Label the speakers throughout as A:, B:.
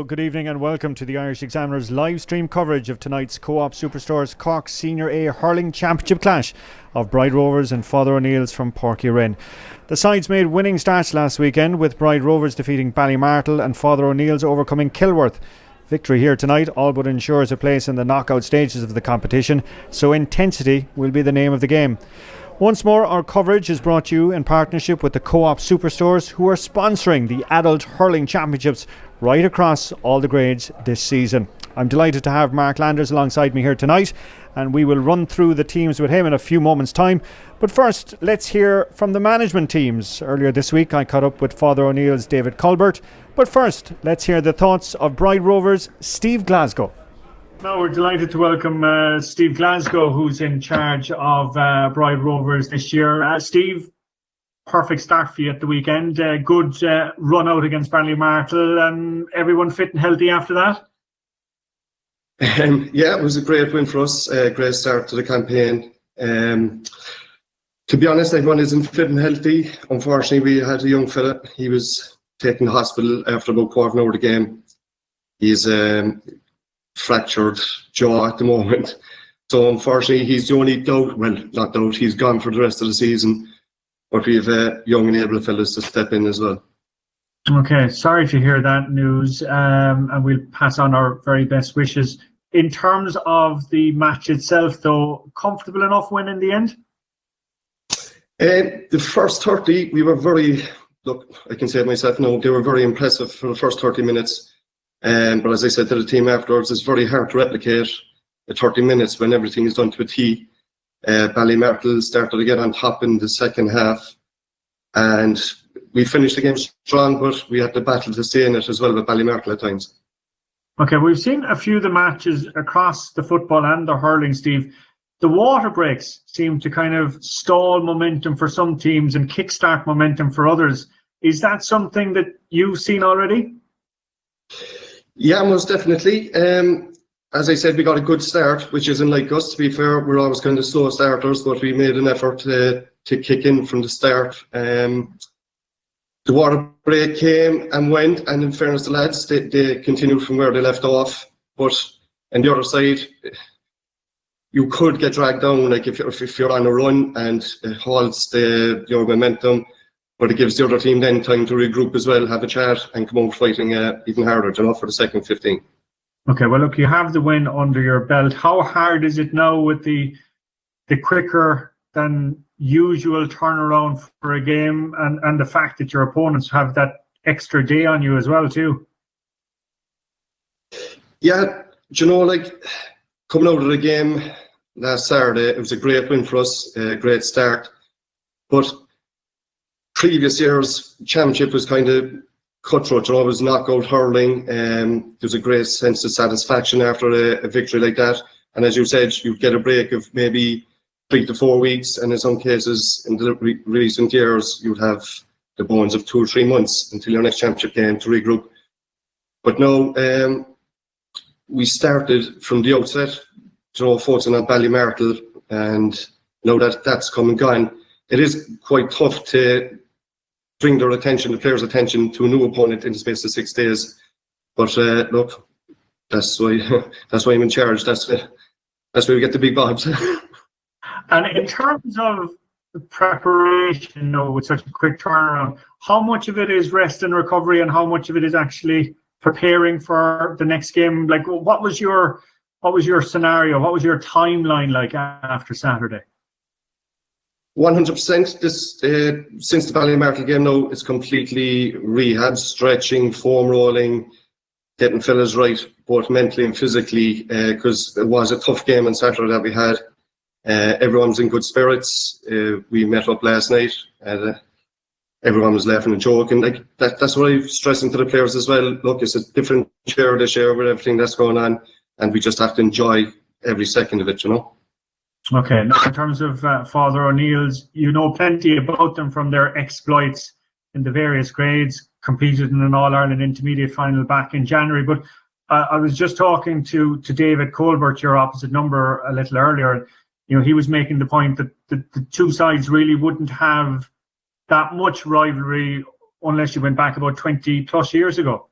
A: Hello, good evening and welcome to the Irish Examiner's live stream coverage of tonight's Co-op Superstores Cork Senior A Hurling Championship clash of Bride Rovers and Father O'Neill's from Páirc Uí Rinn. The sides made winning starts last weekend, with Bride Rovers defeating Ballymartle and Father O'Neill's overcoming Kilworth. Victory here tonight all but ensures a place in the knockout stages of the competition, so intensity will be the name of the game. Once more, our coverage is brought to you in partnership with the Co-op Superstores, who are sponsoring the Adult Hurling Championships right across all the grades this season. I'm delighted to have Mark Landers alongside me here tonight, and we will run through the teams with him in a few moments' time. But first, let's hear from the management teams. Earlier this week, I caught up with Father O'Neill's David Colbert. But first, let's hear the thoughts of Bride Rovers' Steve Glasgow.
B: Now we're delighted to welcome Steve Glasgow, who's in charge of Bride Rovers this year. Steve, perfect start for you at the weekend. Good run out against Ballymartle. Everyone fit and healthy after that?
C: Yeah, it was a great win for us. Great start to the campaign. To be honest, everyone isn't fit and healthy. Unfortunately, we had a young fella. He was taken to hospital after about quarter of an hour of the game. He's fractured jaw at the moment, so unfortunately he's the only doubt. Well, not doubt, he's gone for the rest of the season, but we have young and able fellas to step in as well.
B: Okay, sorry to hear that news, and we'll pass on our very best wishes. In terms of the match itself though, comfortable enough win in the end?
C: The first 30 we were very, look, I can say it myself now, they were very impressive for the first 30 minutes. But as I said to the team afterwards, it's very hard to replicate the 30 minutes when everything is done to a T. Ballymartle started to get on top in the second half, and we finished the game strong, but we had to battle to stay in it as well with Ballymartle at times.
B: Okay, we've seen a few of the matches across the football and the hurling, Steve. The water breaks seem to kind of stall momentum for some teams and kickstart momentum for others. Is that something that you've seen already?
C: Yeah, most definitely. As I said, we got a good start, which isn't like us. To be fair, we're always kind of slow starters, but we made an effort to kick in from the start. The water break came and went, and in fairness to the lads, they continued from where they left off. But on the other side, you could get dragged down, like if you're on a run and it halts your momentum. But it gives the other team then time to regroup as well, have a chat, and come out fighting even harder, for the second 15.
B: Okay, well, look, you have the win under your belt. How hard is it now with the quicker than usual turnaround for a game, and the fact that your opponents have that extra day on you as well, too?
C: Yeah, like coming out of the game last Saturday, it was a great win for us, a great start. But previous year's championship was kind of cutthroat, it was knockout hurling. There's a great sense of satisfaction after a victory like that. And as you said, you get a break of maybe 3 to 4 weeks, and in some cases in the recent years, you'd have the bones of 2 or 3 months until your next championship game to regroup. But no, we started from the outset, focusing on Ballymartle, and now that that's come and gone, it is quite tough to bring the players' attention to a new opponent in the space of 6 days. But look, that's why I'm in charge. That's why we get the big bobs.
B: And in terms of the preparation, with such a quick turnaround, how much of it is rest and recovery, and how much of it is actually preparing for the next game? Like, what was your scenario? What was your timeline like after Saturday?
C: 100%. This since the Ballymartle game now, it's completely rehab, stretching, foam rolling, getting fellas right, both mentally and physically, because it was a tough game on Saturday that we had. Everyone's in good spirits. We met up last night, and everyone was laughing and joking. Like that's what I'm stressing to the players as well. Look, it's a different year this year with everything that's going on, and we just have to enjoy every second of it,
B: Okay, now in terms of Father O'Neill's, you know plenty about them from their exploits in the various grades, competed in an All-Ireland intermediate final back in January. But I was just talking to David Colbert, your opposite number, a little earlier. He was making the point that the two sides really wouldn't have that much rivalry unless you went back about 20 plus years ago.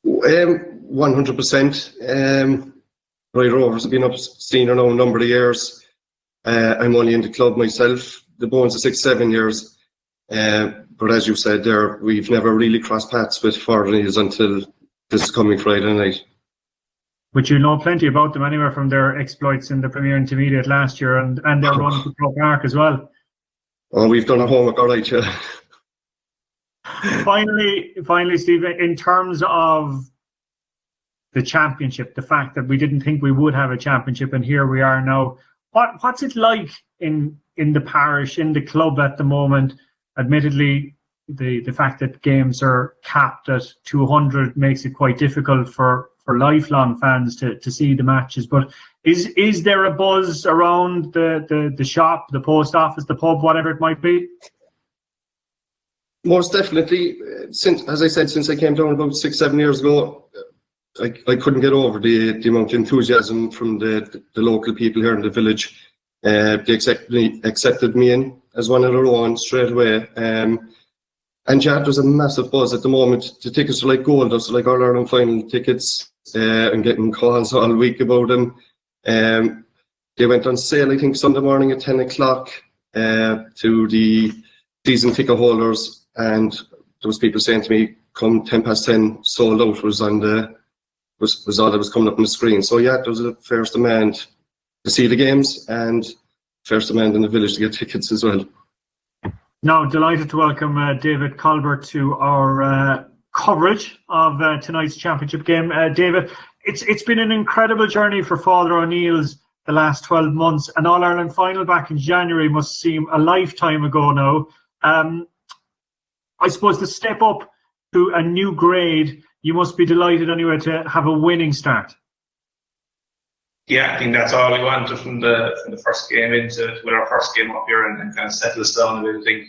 C: 100%. Bright Rovers have been up senior now a number of years. I'm only in the club myself. The bones of 6-7 years. But as you said there, we've never really crossed paths with foreigners until this coming Friday night.
B: But you know plenty about them anyway from their exploits in the Premier Intermediate last year and their run to Cork as well.
C: Oh, we've done our homework all right, yeah.
B: Finally, Steve, in terms of the championship, the fact that we didn't think we would have a championship and here we are now, what's it like in the parish, in the club at the moment? Admittedly, the fact that games are capped at 200 makes it quite difficult for lifelong fans to see the matches. But is there a buzz around the shop, the post office, the pub, whatever it might be?
C: Most definitely. As I said, since I came down about 6-7 years ago, I couldn't get over the amount of enthusiasm from the local people here in the village. They accepted me in as one of their own straight away. And yeah, there's a massive buzz at the moment. The tickets are like gold. There's like All Ireland final tickets. I'm getting calls all week about them. They went on sale, I think, Sunday morning at 10 o'clock to the season ticket holders. And there was people saying to me, come 10:10, sold out was on was all that was coming up on the screen. So yeah, there was a fierce demand to see the games and fierce demand in the village to get tickets as well.
B: Now, delighted to welcome David Colbert to our coverage of tonight's championship game. David, it's been an incredible journey for Father O'Neill's the last 12 months. An All-Ireland final back in January must seem a lifetime ago now. I suppose the step up to a new grade, you must be delighted anyway to have a winning start.
D: Yeah, I think that's all we wanted from the first game to win our first game up here and kind of settle us down a bit. I think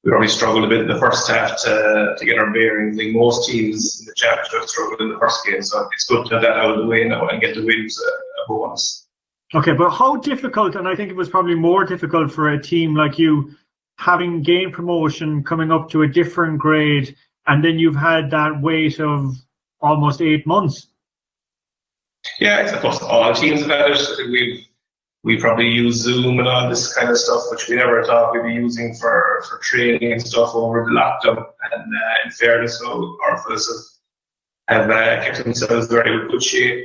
D: we probably struggled a bit in the first half to get our bearings. I think most teams in the championship struggled in the first game, so it's good to have that out of the way now and get the wins a bonus.
B: Okay, but how difficult, and I think it was probably more difficult for a team like you, having gained promotion, coming up to a different grade, and then you've had that wait of almost 8 months.
D: Yeah, it's of course all teams have had it. I think we probably use Zoom and all this kind of stuff, which we never thought we'd be using for training and stuff over the lockdown. And in fairness, so our fellas have kept themselves very good shape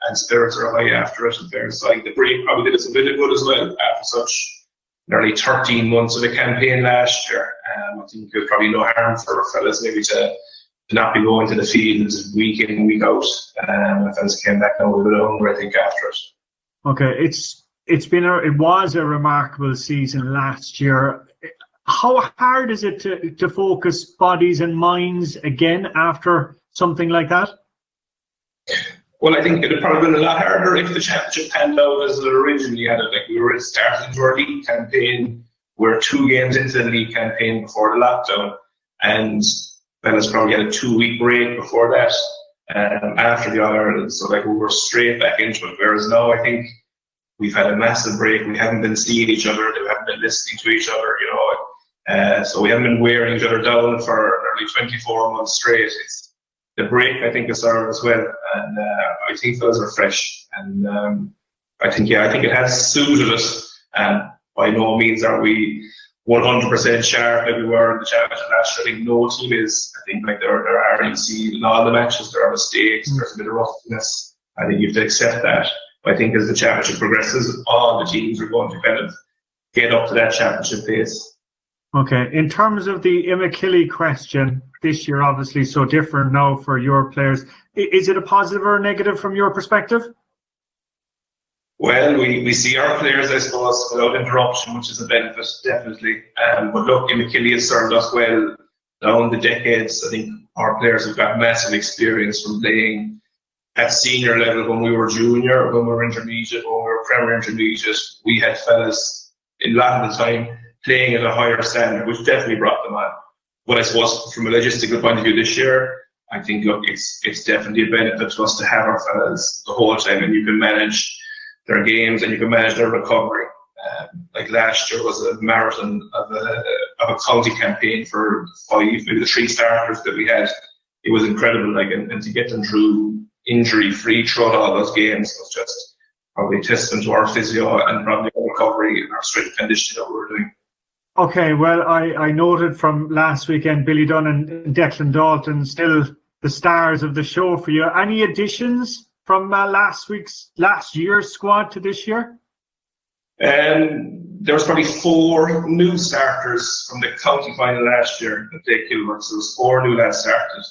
D: and spirits are high after it. In fairness, so I think the break probably did us a bit of good as well after such nearly 13 months of a campaign last year. I think there's probably no harm for fellas maybe to not be going to the field week in and week out. The fellas came back now with a bit of hunger, I think, after it.
B: Okay, it was a remarkable season last year. How hard is it to focus bodies and minds again after something like that?
D: Well, I think it would probably been a lot harder if the championship panned out as it originally had it. Like we were starting into our league campaign, we were 2 games into the league campaign before the lockdown, and fellas probably had a 2-week break before that, after the All-Ireland. So like we were straight back into it. Whereas now I think we've had a massive break. We haven't been seeing each other. We haven't been listening to each other, you know. So we haven't been wearing each other down for nearly 24 months straight. It's the break, I think, is there as well. And I think those are fresh. And I think it has suited us. By no means are we 100% sharp like we were in the championship last year. I think no team is. I think like there are, you see in all the matches, there are mistakes, there's a bit of rustiness. I think you have to accept that. But I think as the championship progresses, all the teams are going to kind of get up to that championship pace.
B: Okay, in terms of the Imachilly question, this year obviously so different now for your players. Is it a positive or a negative from your perspective?
D: Well, we see our players, I suppose, without interruption, which is a benefit, definitely. But look, Imachilly has served us well down the decades. I think our players have got massive experience from playing at senior level when we were junior, when we were intermediate, when we were Premier Intermediate. We had fellas a lot of the time playing at a higher standard, which definitely brought them on. But I suppose from a logistical point of view this year, I think, look, it's definitely a benefit to us to have our fellas the whole time, and you can manage their games and you can manage their recovery. Like last year was a marathon of a county campaign for 5, maybe the 3 starters that we had. it was incredible. Like, and to get them through injury-free throughout all those games was just probably a testament to our physio and probably our recovery and our strength conditioning that we were doing.
B: Okay, well, I noted from last weekend, Billy Dunn and Declan Dalton still the stars of the show for you. Any additions from last year's squad to this year?
D: There was probably 4 new starters from the county final last year that played Kilworth. So there was 4 new lads started.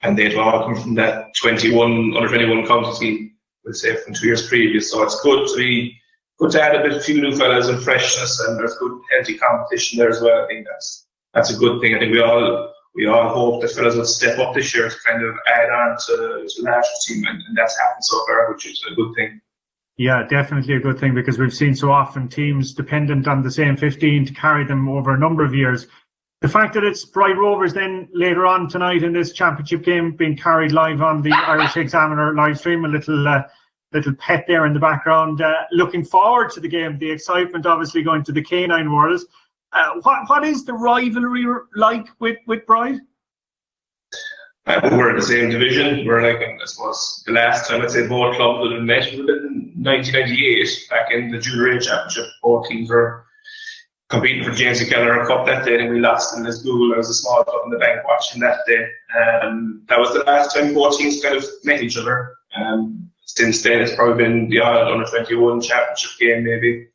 D: And they'd all come from that under 21 county team, we'll say, from 2 years previous. So it's good to add a few new fellas and freshness, and there's good healthy competition there as well. I think that's a good thing. I think we all hope that fellas will step up this year to kind of add on to last team, and that's happened so far, which is a good thing.
B: Yeah, definitely a good thing, because we've seen so often teams dependent on the same 15 to carry them over a number of years. The fact that it's Bright Rovers then later on tonight in this championship game being carried live on the Irish Examiner live stream, a little pet there in the background. Looking forward to the game, the excitement obviously going to the Canine World. What is the rivalry like with Bright?
D: We're in the same division. We're like, I suppose, the last time I'd say both clubs would have met would have been 1998, back in the Junior A Championship. Both teams were competing for James O'Connor Cup that day, and we lost in the school. I was a small club in the bank watching that day. That was the last time both teams kind of met each other. Since then, it's probably been the odd under 21 championship game, maybe.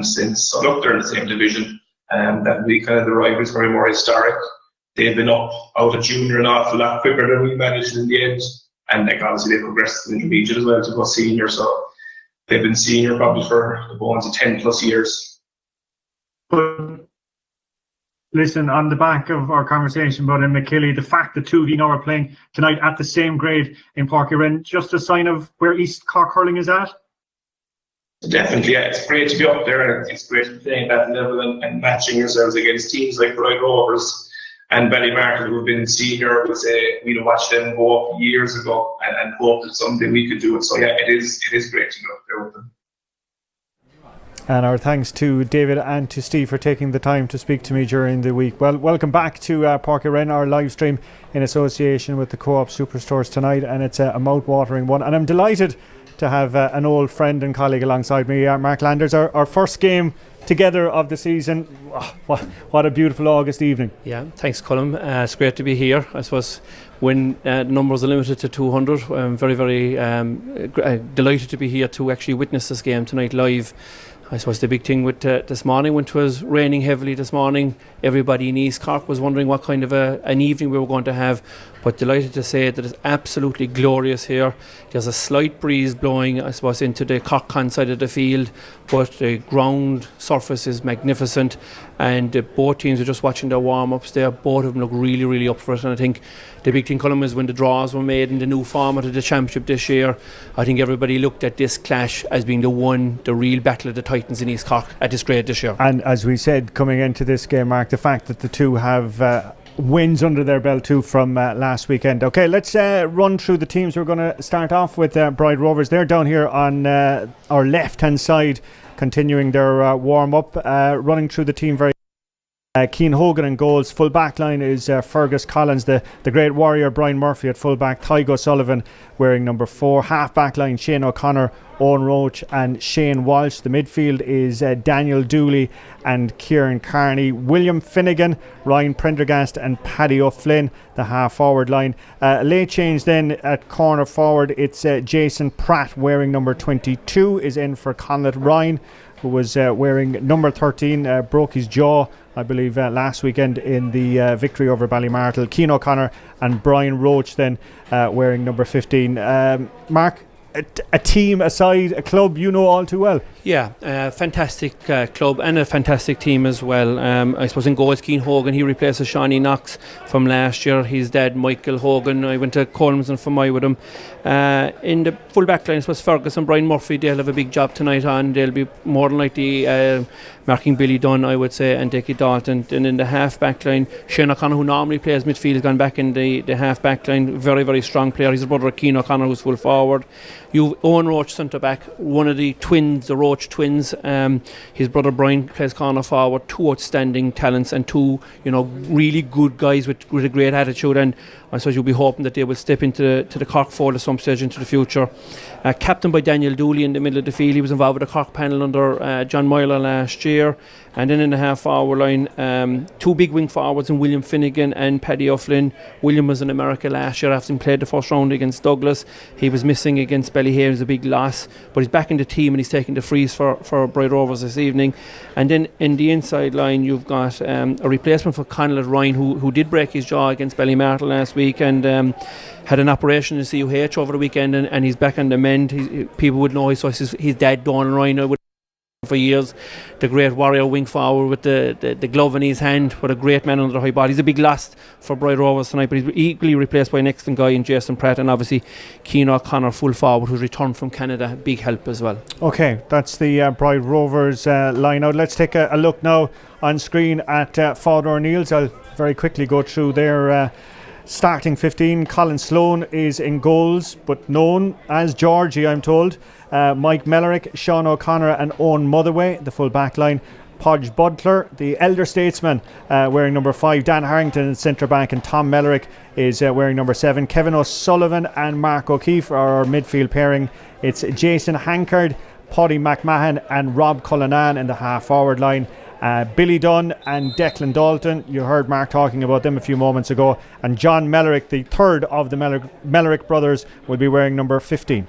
D: Since, so look, they're in the same division. That would be kind of the rivalries, probably more historic. They've been up out of junior an awful lot quicker than we managed in the end. And like, obviously, they progressed to the intermediate as well to go senior. So they've been senior probably for the bones of 10 plus years.
B: But listen, on the back of our conversation about McKilly, the fact that 2 of you now are playing tonight at the same grade in Páirc Uí Rinn, just a sign of where East Cork hurling is at?
D: Definitely, yeah. It's great to be up there, and it's great to be playing at that level and matching yourselves against teams like Bright Rovers and Ballymartin, who have been senior. We'd have watched them go up years ago and hope that someday we could do it. So yeah, it is great to be up there with them.
A: And our thanks to David and to Steve for taking the time to speak to me during the week. Well, welcome back to Páirc Uí Rinn, our live stream in association with the Co-op Superstores tonight, and it's a mouth-watering one. And I'm delighted to have an old friend and colleague alongside me, Mark Landers. Our first game together of the season. What a beautiful August evening.
E: Yeah, thanks, Colm. It's great to be here. I suppose when numbers are limited to 200, I'm very, very delighted to be here to actually witness this game tonight live. I suppose the big thing with this morning, when it was raining heavily this morning, everybody in East Cork was wondering what kind of an evening we were going to have. But delighted to say that it's absolutely glorious here. There's a slight breeze blowing, I suppose, into the Cork side of the field, but the ground surface is magnificent, and both teams are just watching their warm-ups there. Both of them look really, really up for it, and I think the big thing, Colm, is when the draws were made in the new format of the championship this year, I think everybody looked at this clash as being the real battle of the Titans in East Cork at this grade this year.
A: And as we said coming into this game, Mark, the fact that the two have wins under their belt too from last weekend. Okay, let's run through the teams. We're going to start off with Bright Rovers. They're down here on our left hand side, continuing their warm up, running through the team very Cian Hogan in goals. Full back line is Fergus Collins, the great warrior Brian Murphy at full back, Tygo Sullivan wearing number 4. Half back line Shane O'Connor, Owen Roach and Shane Walsh. The midfield is Daniel Dooley and Kieran Carney. William Finnegan, Ryan Prendergast and Paddy O'Flynn, the half forward line. Late change then at corner forward, it's Jason Pratt wearing number 22 is in for Conleth Ryan, who was wearing number 13, broke his jaw I believe last weekend in the victory over Ballymartle. Cian O'Connor and Brian Roach then wearing number 15. Mark, a team aside, a club you know all too well.
E: Yeah, fantastic club and a fantastic team as well. I suppose in goals, Cian Hogan, he replaces Shawnee Knox from last year. His dad, Michael Hogan, I went to Colms and Fermoy with him. In the full back line, I suppose Fergus and Brian Murphy, they'll have a big job tonight on. They'll be more than likely marking Billy Dunn, I would say, and Dickie Dalton. And in the half back line, Shane O'Connor, who normally plays midfield, has gone back in the half back line. Very, very strong player. He's a brother of Cian O'Connor, who's full forward. You've Owen Roach centre back, one of the twins, the Roach twins. His brother Brian plays corner forward. Two outstanding talents and two, really good guys with a great attitude. And I suppose you'll be hoping that they will step into the Cork fold at some stage into the future. Captained by Daniel Dooley in the middle of the field. He was involved with the Cork panel under John Moyler last year. And then in the half forward line, two big wing forwards in William Finnegan and Paddy O'Flynn. William was in America last year after he played the first round against Douglas. He was missing against Ballyhale. It was a big loss, but he's back in the team and he's taking the frees for Bright Rovers this evening. And then in the inside line, you've got a replacement for Conal Ryan, who did break his jaw against Ballymartle last week and had an operation in CUH over the weekend, and he's back on the mend. People would know his dad, Donal Ryan, for years, the great warrior wing forward with the glove in his hand, with a great man under the high ball. He's a big loss for Bright Rovers tonight, but he's equally replaced by an excellent guy in Jason Pratt, and obviously Cian O'Connor, full forward, who's returned from Canada, big help as well. Okay, that's the Bright Rovers line out. Let's take a look now on screen at Father O'Neill's. I'll very quickly go through their starting 15. Colin Sloan is in goals, but known as Georgie, I'm told. Mike Mellerick, Sean O'Connor and Owen Motherway, the full back line. Podge Butler, the elder statesman, wearing number 5. Dan Harrington in centre back, and Tom Mellerick is wearing number 7. Kevin O'Sullivan and Mark O'Keefe are our midfield pairing. It's Jason Hankard, Paddy McMahon and Rob Cullinan in the half forward line. Billy Dunn and Declan Dalton, you heard Mark talking about them a few moments ago, and John Mellerick, the third of the Mellerick brothers, will be wearing number 15.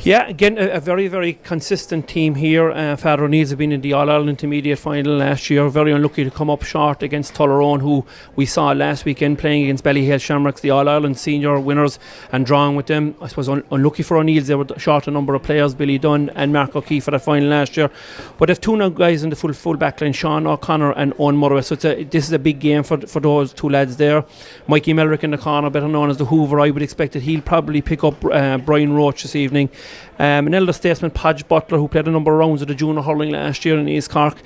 E: Yeah, again a very, very consistent team here. Father O'Neill's have been in the All-Ireland Intermediate final last year, very unlucky to come up short against Tullaroan, who we saw last weekend playing against Ballyhale Shamrocks, the All-Ireland senior winners, and drawing with them. I suppose unlucky for O'Neill's, they were short a number of players, Billy Dunn and Mark O'Keefe for the final last year, but they've two now guys in the full back line, Sean O'Connor and Owen Murray, so this is a big game for those two lads there. Mikey Mellerick in the corner, better known as the Hoover. I would expect that he'll probably pick up Brian Roach this evening. An elder statesman, Podge Butler, who played a number of rounds of the junior hurling last year in East Cork.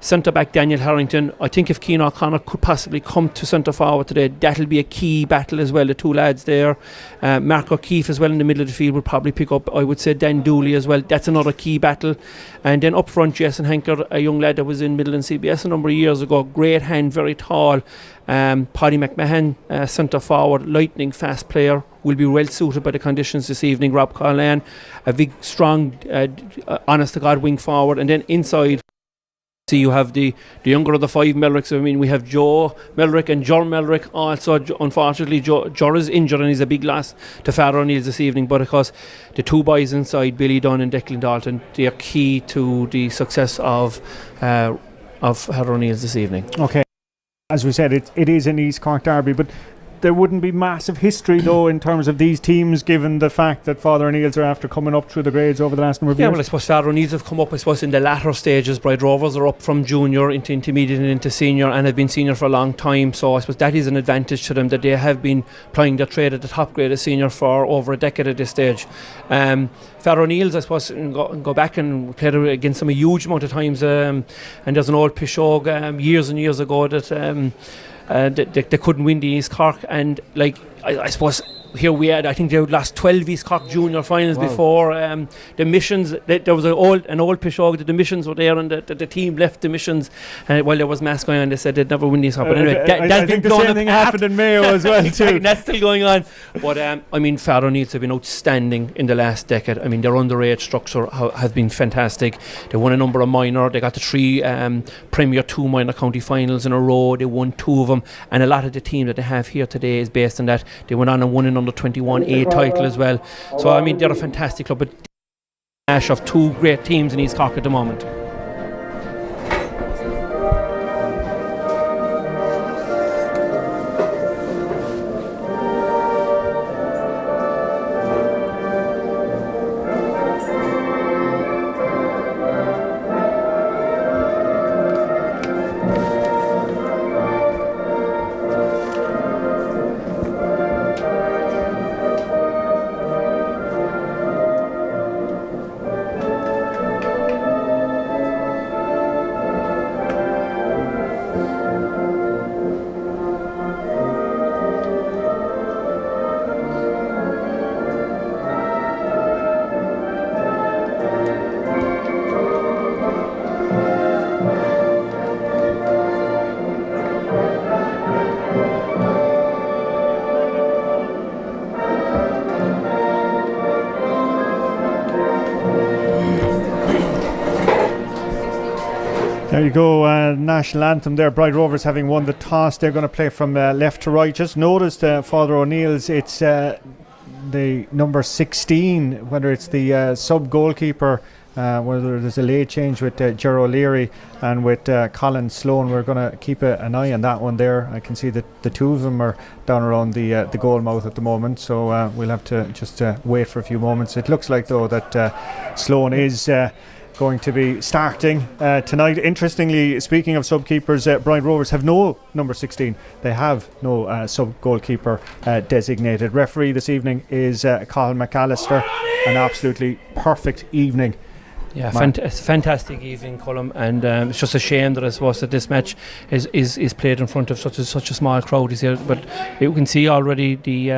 E: Centre back Daniel Harrington. I think if Cian O'Connor could possibly come to centre forward today, that'll be a key battle as well, the two lads there. Mark O'Keefe as well in the middle of the field will probably pick up, I would say, Dan Dooley as well. That's another key battle. And then up front, Jason Hankard, a young lad that was in Midland CBS a number of years ago, great hand, very tall. Paddy McMahon, centre forward, lightning fast player, will be well suited by the conditions this evening. Rob Cullinan, a big strong honest to God wing forward, and then inside see you have the younger of the 5 Melricks. I mean, we have Joe Mellerick and John Mellerick also. Unfortunately, Joe is injured and he's a big loss to Father O'Neill's this evening, but of course the two boys inside, Billy Dunn and Declan Dalton, they are key to the success of Father O'Neill's this evening. Okay, as we said, it is an East Cork derby, but there wouldn't be massive history though in terms of these teams, given the fact that Father O'Neill's are after coming up through the grades over the last number of years. Yeah, well, I suppose Father O'Neill's have come up, I suppose, in the latter stages. Bright Rovers are up from junior into intermediate and into senior, and have been senior for a long time, so I suppose that is an advantage to them, that they have been plying their trade at the top grade of senior for over a decade at this stage. Father O'Neill's, I suppose, go back and played against them a huge amount of times, and there's an old Pishog years and years ago that they couldn't win the East Cork, and like I suppose here we had, I think they lost 12 East Cork junior finals before the missions. There was an old Pishog that the missions were there, and the team left the missions, and while there was mass going on, they said they'd never win East Cork. But anyway,
A: I think the same thing happened in Mayo as well too.
E: That's still going on. But I mean, Father O'Neill's have been outstanding in the last decade. I mean, their underage structure has been fantastic. They won a number of minor. They got the 3 Premier 2 minor county finals in a row. They won 2 of them, and a lot of the team that they have here today is based on that. They went on and won an under 21 A title as well. So I mean, they're a fantastic club, but ash of 2 great teams in East Cork at the moment.
A: There you go, national anthem there. Bright Rovers having won the toss. They're going to play from left to right. Just noticed Father O'Neill's, it's the number 16, whether it's the sub-goalkeeper, whether there's a late change with Ger O'Leary and with Colin Sloan. We're going to keep an eye on that one there. I can see that the two of them are down around the goal mouth at the moment, so we'll have to just wait for a few moments. It looks like though that Sloan is going to be starting tonight. Interestingly, speaking of sub-keepers, Bright Rovers have no number 16. They have no sub-goalkeeper designated. Referee this evening is Cathal McAllister. An absolutely perfect evening.
E: Yeah, it's a fantastic evening, Colm, and it's just a shame that I suppose that this match is played in front of such a small crowd is here. But you can see already the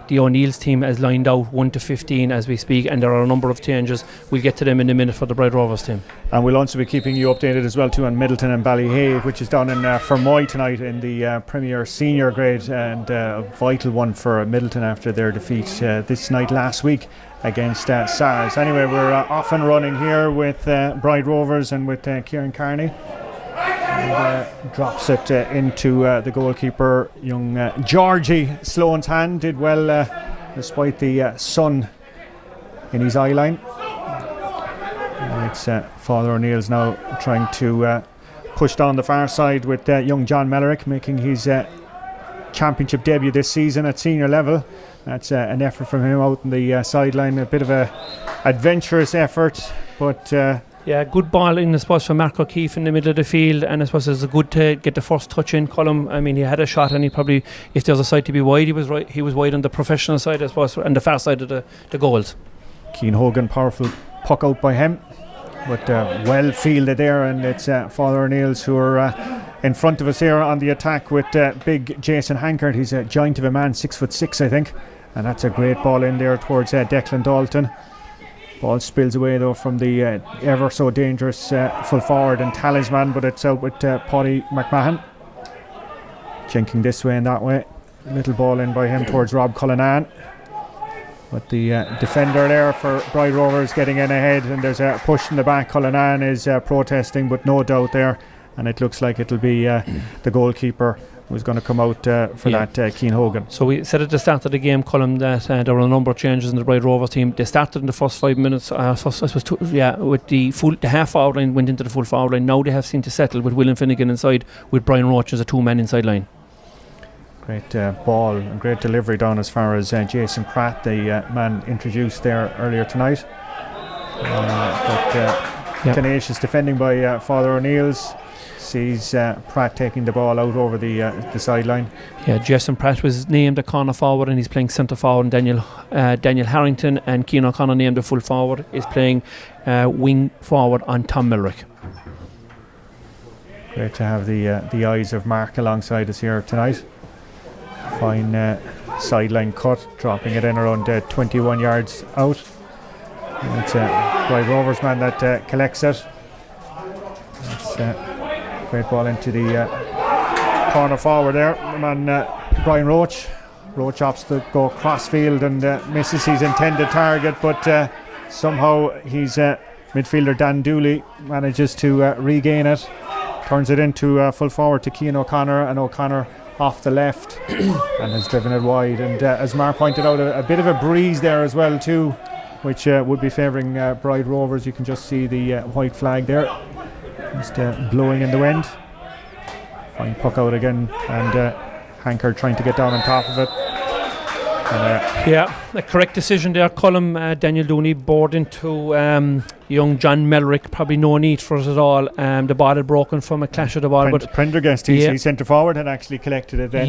E: O'Neill's team has lined out 1 to 15 as we speak, and there are a number of changes. We'll get to them in a minute for the Bright Rovers team. And
A: we'll also be keeping you updated as well too on Middleton and Ballyhay, which is down in Fermoy tonight in the Premier Senior grade, and a vital one for Middleton after their defeat this night last week against SAHC. Anyway, we're off and running here with Bright Rovers and with Kieran Carney. And, drops it into the goalkeeper, young Georgie Sloan's hand. Did well despite the sun in his eye line. It's Father O'Neill's now trying to push down the far side with young John Mellerick, making his championship debut this season at senior level. That's an effort from him out on the sideline, a bit of a adventurous effort, but
E: yeah, good ball in, I suppose, for Mark O'Keefe in the middle of the field, and I suppose it's good to get the first touch in. Colm, I mean, he had a shot, and he probably, if there was a side to be wide, he was wide on the professional side, I suppose, and the far side of the goals.
A: Keane Hogan, powerful puck out by him, but well fielded there, and it's Father O'Neill's who are in front of us here on the attack with big Jason Hankard. He's a giant of a man, 6'6", I think. And that's a great ball in there towards Declan Dalton. Ball spills away though from the ever so dangerous full forward and talisman, but it's out with Paddy McMahon. Jinking this way and that way. Little ball in by him towards Rob Cullinan. But the defender there for Bright Rovers getting in ahead, and there's a push in the back. Cullinan is protesting, but no doubt there. And it looks like it'll be the goalkeeper who's going to come out for that, Keane Hogan.
E: So we said at the start of the game, Colm, that there were a number of changes in the Bright Rovers team. They started in the first 5 minutes, with the half forward line went into the full forward line. Now they have seemed to settle with William Finnegan inside, with Brian Roach as a two-man inside line.
A: Great ball and great delivery down as far as Jason Pratt, the man introduced there earlier tonight. Tenacious defending by Father O'Neill's. Sees Pratt taking the ball out over the sideline.
E: Yeah, Jason Pratt was named a corner forward, and he's playing centre forward. And Daniel Harrington and Cian O'Connor named a full forward, is playing wing forward on Tom Millerick.
A: Great to have the eyes of Mark alongside us here tonight. Fine sideline cut, dropping it in around 21 yards out. And it's Bright Rovers man that collects it. It's great ball into the corner forward there. Man Brian Roach. Roach opts to go cross field and misses his intended target, but somehow his midfielder Dan Dooley manages to regain it. Turns it into full forward to Cian O'Connor, and O'Connor off the left and has driven it wide. And as Mark pointed out, a bit of a breeze there as well too, which would be favouring Bright Rovers. You can just see the white flag there. Just blowing in the wind. Fine puck out again, and Hankard trying to get down on top of it.
E: A correct decision there, Colm. Daniel Dooney bored into young John Mellerick. Probably no need for it at all. The ball had broken from a clash of the ball.
A: But Prendergast, he's centre forward, had actually collected it then.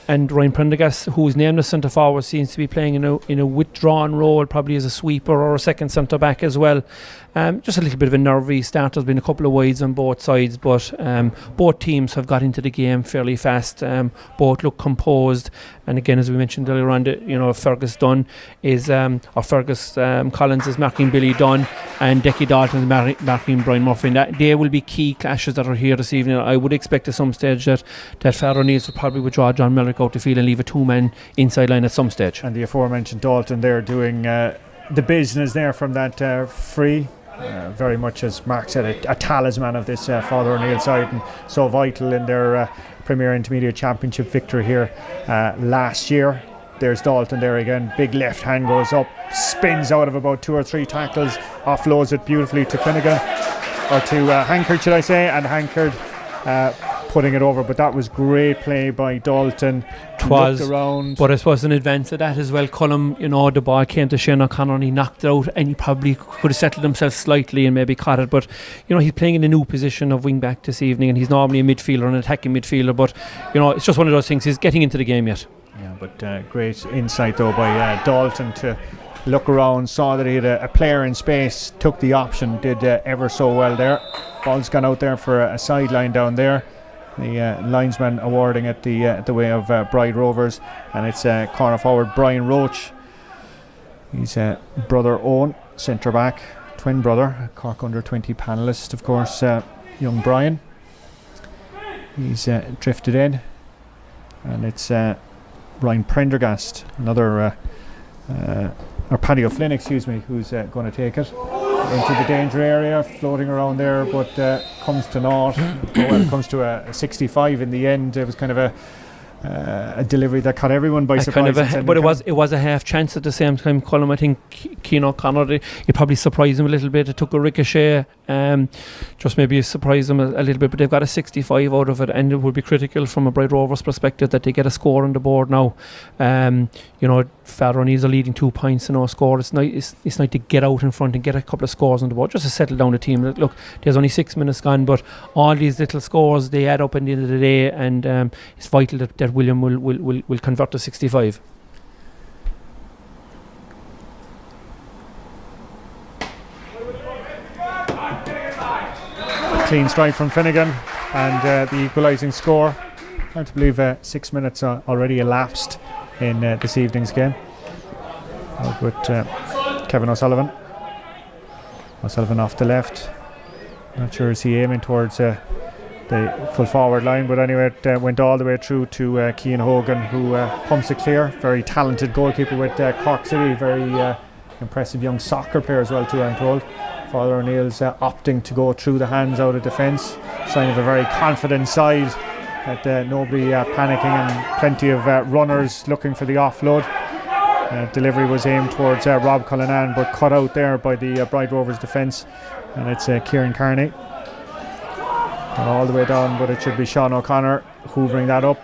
E: And Ryan Prendergast, who's named as centre forward, seems to be playing in a withdrawn role, probably as a sweeper or a second centre back as well. Just a little bit of a nervy start. There's been a couple of wides on both sides, but both teams have got into the game fairly fast. Both look composed, and again, as we mentioned earlier on, Fergus Dunn is or Fergus Collins is marking Billy Dunn, and Decky Dalton is marking Brian Murphy. And that they will be key clashes that are here this evening. I would expect at some stage that Father O'Neill's will probably withdraw John Mellerick out the field and leave a two-man inside line at some stage.
A: And the aforementioned Dalton there doing the business there from that free. very much, as Mark said, a talisman of this Father O'Neill side, and so vital in their Premier Intermediate Championship victory here last year. There's Dalton there again. Big left hand goes up, spins out of about 2 or 3 tackles, offloads it beautifully to Finnegan, or to Hankard, should I say, and Hankard putting it over. But that was great play by Dalton.
E: Twas,
A: looked around,
E: but I suppose in advance of that as well, Cullum, the ball came to Shane O'Connor and he knocked it out, and he probably could have settled himself slightly and maybe caught it, but he's playing in a new position of wing back this evening, and he's normally a midfielder, an attacking midfielder, but it's just one of those things. He's getting into the game yet.
A: Yeah, but great insight though by Dalton to look around, saw that he had a player in space, took the option, did ever so well there. Ball's gone out there for a sideline down there. The linesman awarding it the way of Bride Rovers, and it's corner forward Brian Roach. He's brother Owen, centre back, twin brother, Cork under 20 panellist, of course, young Brian. He's drifted in, and it's Ryan Prendergast, another or Paddy O'Flynn, excuse me, who's going to take it into the danger area, floating around there, but comes to naught. Comes to a 65 in the end. It was kind of a delivery that caught everyone by surprise.
E: But it was a half chance at the same time, Colin. I think Cian O'Connor, it probably surprised him a little bit. It took a ricochet, just maybe surprised him a little bit, but they've got a 65 out of it, and it would be critical from a Bride Rovers perspective that they get a score on the board now. Father O'Neill's are leading 2 points and no score. It's nice to get out in front and get a couple of scores on the board just to settle down the team. Look, there's only 6 minutes gone, but all these little scores, they add up at the end of the day, and it's vital that William will convert to 65.
A: Clean strike from Finnegan, and the equalising score. Hard to believe 6 minutes already elapsed in this evening's game. With Kevin O'Sullivan off the left. Not sure is he aiming towards the full forward line, but anyway it went all the way through to Cian Hogan, who pumps it clear. Very talented goalkeeper with Cork City, very impressive young soccer player as well too, I'm told. Father O'Neill's opting to go through the hands out of defence, sign of a very confident side, that nobody panicking, and plenty of runners looking for the offload. Delivery was aimed towards Rob Cullinan, but cut out there by the Bride Rovers defence, and it's Kieran Carney. All the way down, but it should be Sean O'Connor hoovering that up.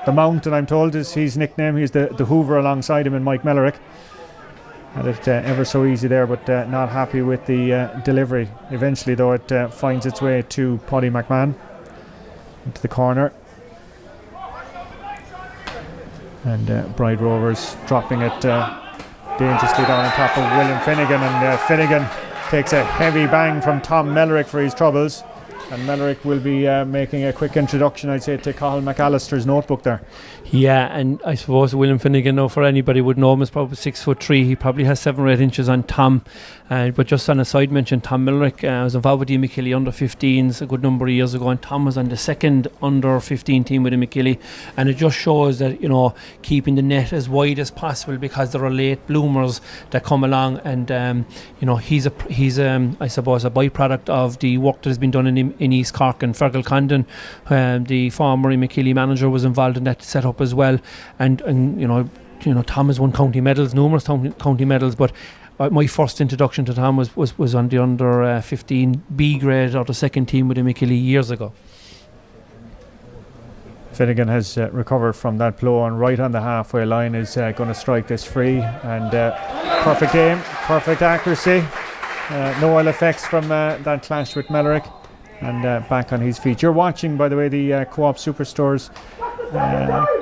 A: The Mountain, I'm told, is his nickname. He's the Hoover alongside him in Mike Mellerick. Had it ever so easy there, but not happy with the delivery. Eventually though it finds its way to Paddy McMahon into the corner, and Bride Rovers dropping it dangerously down on top of William Finnegan, and Finnegan takes a heavy bang from Tom Mellerick for his troubles, and Mellerick will be making a quick introduction, I'd say, to Cathal McAllister's notebook there.
E: Yeah, and I suppose William Finnegan, now for anybody would know him, is probably 6'3". He probably has 7 or 8 inches on Tom. But just on a side mention, Tom Millerick was involved with the McKilly under 15s a good number of years ago, and Tom was on the second under 15 team with the McKilly, and it just shows that keeping the net as wide as possible, because there are late bloomers that come along, and he's I suppose a byproduct of the work that has been done in East Cork, and Fergal Condon, the former McKilly manager, was involved in that setup as well, and Tom has won county medals, numerous county medals, but my first introduction to Tom was on the under 15 B grade or the second team with the McKilly years ago.
A: Finnegan has recovered from that blow, and right on the halfway line is going to strike this free, and perfect aim, perfect accuracy, no ill effects from that clash with Mellerick, and back on his feet. You're watching, by the way, the Co-op Superstores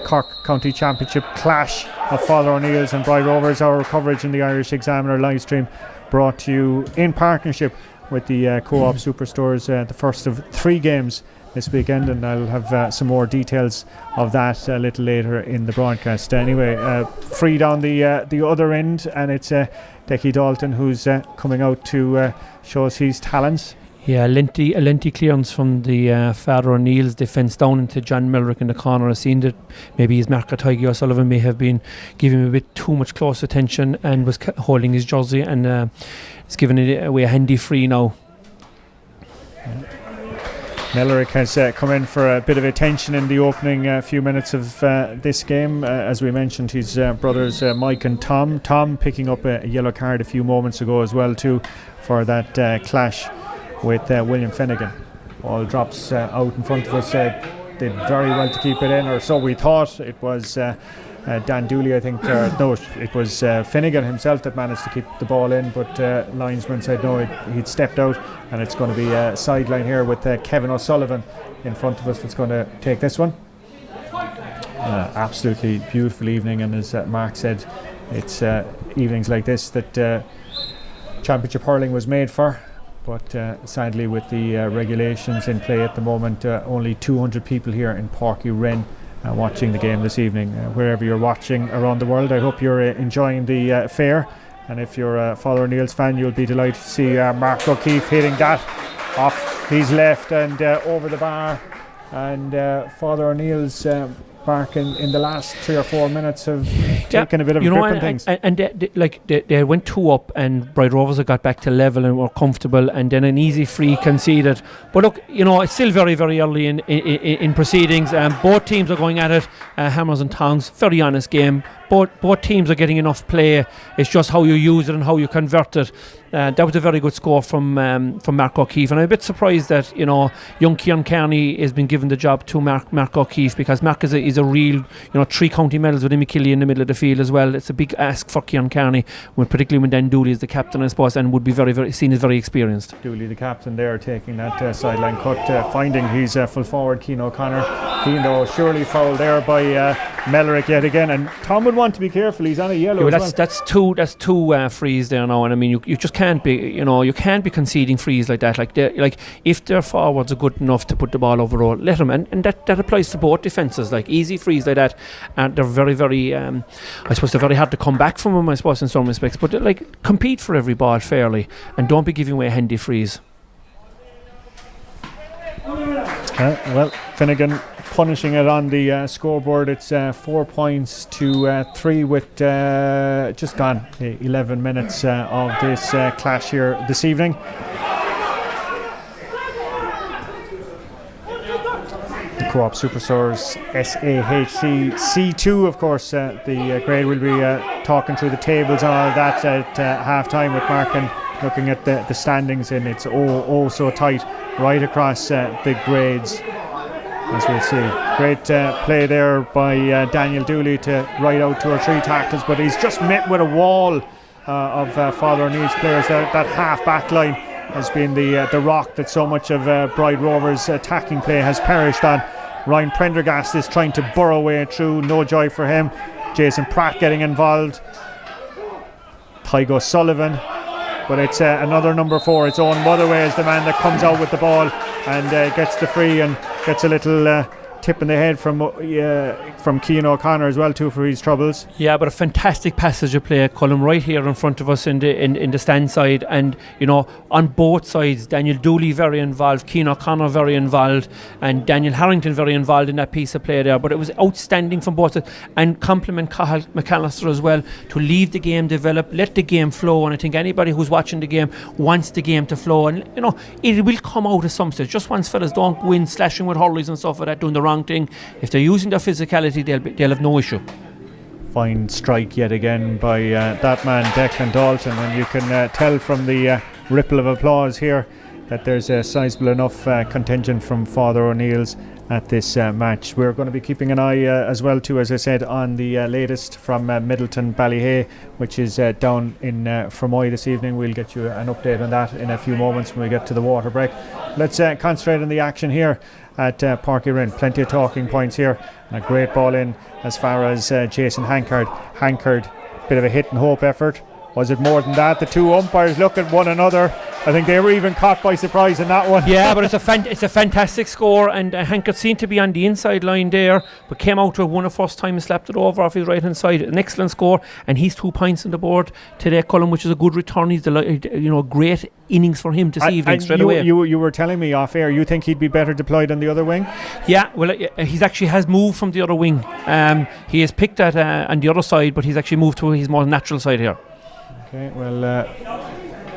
A: Cork County Championship clash of Father O'Neill's and Bride Rovers. Our coverage in the Irish Examiner live stream brought to you in partnership with the Co-op Superstores, the first of 3 games this weekend, and I'll have some more details of that a little later in the broadcast. Anyway, free down the other end, and it's Decky Dalton who's coming out to show us his talents.
E: Yeah, a lengthy clearance from the Father O'Neill's defence down into John Melrick in the corner. I seen that maybe his marker Tiggy O'Sullivan may have been giving him a bit too much close attention and was holding his jersey, and it's given it away a handy free now.
A: Melrick has come in for a bit of attention in the opening few minutes of this game. As we mentioned, his brothers Mike and Tom. Tom picking up a yellow card a few moments ago as well too for that clash with William Finnegan. Ball drops out in front of us. Did very well to keep it in, or so we thought. It was Dan Dooley, I think. No, it was Finnegan himself that managed to keep the ball in, but linesman said no, he'd stepped out, and it's going to be a sideline here with Kevin O'Sullivan in front of us that's going to take this one. Absolutely beautiful evening, and as Mark said, it's evenings like this that Championship Hurling was made for. But sadly, with the regulations in play at the moment, only 200 people here in Páirc Uí Rinn watching the game this evening. Wherever you're watching around the world, I hope you're enjoying the fair. And if you're a Father O'Neill's fan, you'll be delighted to see Mark O'Keefe hitting that off his left and over the bar. And Father O'Neill's back in the last 3 or 4 minutes have taken a bit of a grip on things.
E: And they went 2 up, and Bride Rovers have got back to level and were comfortable, and then an easy free conceded. But look, it's still very, very early in proceedings. Both teams are going at it, hammers and tongs. Very honest game. Both teams are getting enough play. It's just how you use it and how you convert it. That was a very good score from Mark O'Keefe, and I'm a bit surprised that young Cian Kearney has been given the job to Mark O'Keefe, because Mark is a real 3 county medals with Imikilly in the middle of the field as well. It's a big ask for Cian Kearney, particularly when Dan Dooley is the captain, I suppose, and would be very, very seen as very experienced.
A: Dooley, the captain, there taking that sideline cut, finding his full forward Cian O'Connor. Cian, though, surely fouled there by Melrick yet again, and Tom would want to be careful. He's on a yellow.
E: That's two frees there now, and I mean you just can't be you can't be conceding frees like that. Like if their forwards are good enough to put the ball over roll, let them, and that applies to both defences. Like easy frees like that, and they're very, very I suppose they're very hard to come back from them, I suppose, in some respects. But compete for every ball fairly, and don't be giving away handy frees.
A: Well, Finnegan punishing it on the scoreboard. It's 4 points to 3 with just gone 11 minutes of this clash here this evening. The Co-op Superstores SAHC C2, of course, the grade will be talking through the tables and all that at half time with Mark and looking at the standings, and it's so tight right across the grades, as we'll see. Great play there by Daniel Dooley to ride out 2 or 3 tackles, but he's just met with a wall of Father O'Neill's players. That half back line has been the rock that so much of Bride Rovers' attacking play has perished on. Ryan Prendergast is trying to burrow away through, no joy for him. Jason Pratt getting involved. Tygo Sullivan. But it's another number 4. It's Owen Motherway is the man that comes out with the ball and gets the free and gets a little tip in the head from Cian O'Connor as well too for his troubles.
E: Yeah, but a fantastic passage of play. Colin right here in front of us in the stand side, and on both sides, Daniel Dooley very involved, Cian O'Connor very involved, and Daniel Harrington very involved in that piece of play there. But it was outstanding from both sides, and compliment Cathal McAllister as well to leave the game develop, let the game flow. And I think anybody who's watching the game wants the game to flow, and it will come out at some stage. Just once fellas don't go in slashing with hurleys and stuff like that, doing the wrong thing. If they're using their physicality, they'll have no issue.
A: Fine strike yet again by that man Declan Dalton, and you can tell from the ripple of applause here that there's a sizable enough contingent from Father O'Neill's at this match. We're going to be keeping an eye as well too, as I said, on the latest from Middleton Ballyhay, which is down in Fermoy this evening. We'll get you an update on that in a few moments when we get to the water break. Let's concentrate on the action here at Páirc Uí Rinn. Plenty of talking points here, and a great ball in as far as Jason Hankard. Bit of a hit and hope effort, was it more than that? The two umpires look at one another. I think they were even caught by surprise in that one.
E: Yeah, but it's a fantastic score, and Hankett seemed to be on the inside line there, but came out with one the first time and slapped it over off his right hand side. An excellent score, and he's 2 points on the board today, Colin, which is a good return. He's great innings for him this evening straight away.
A: You were telling me off air you think he'd be better deployed on the other wing?
E: Yeah, well, he's actually has moved from the other wing. He is picked at on the other side, but he's actually moved to his more natural side here.
A: Okay, well,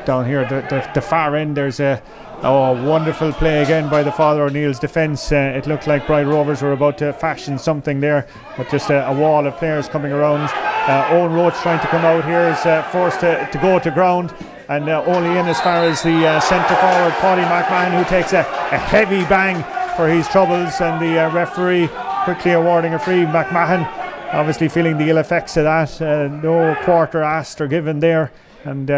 A: down here, the far end, there's a wonderful play again by the Father O'Neill's defence. It looked like Bride Rovers were about to fashion something there, but just a wall of players coming around. Owen Roach trying to come out here is forced to go to ground, and only in as far as the centre forward, Paddy McMahon, who takes a heavy bang for his troubles, and the referee quickly awarding a free. McMahon obviously feeling the ill effects of that. No quarter asked or given there, and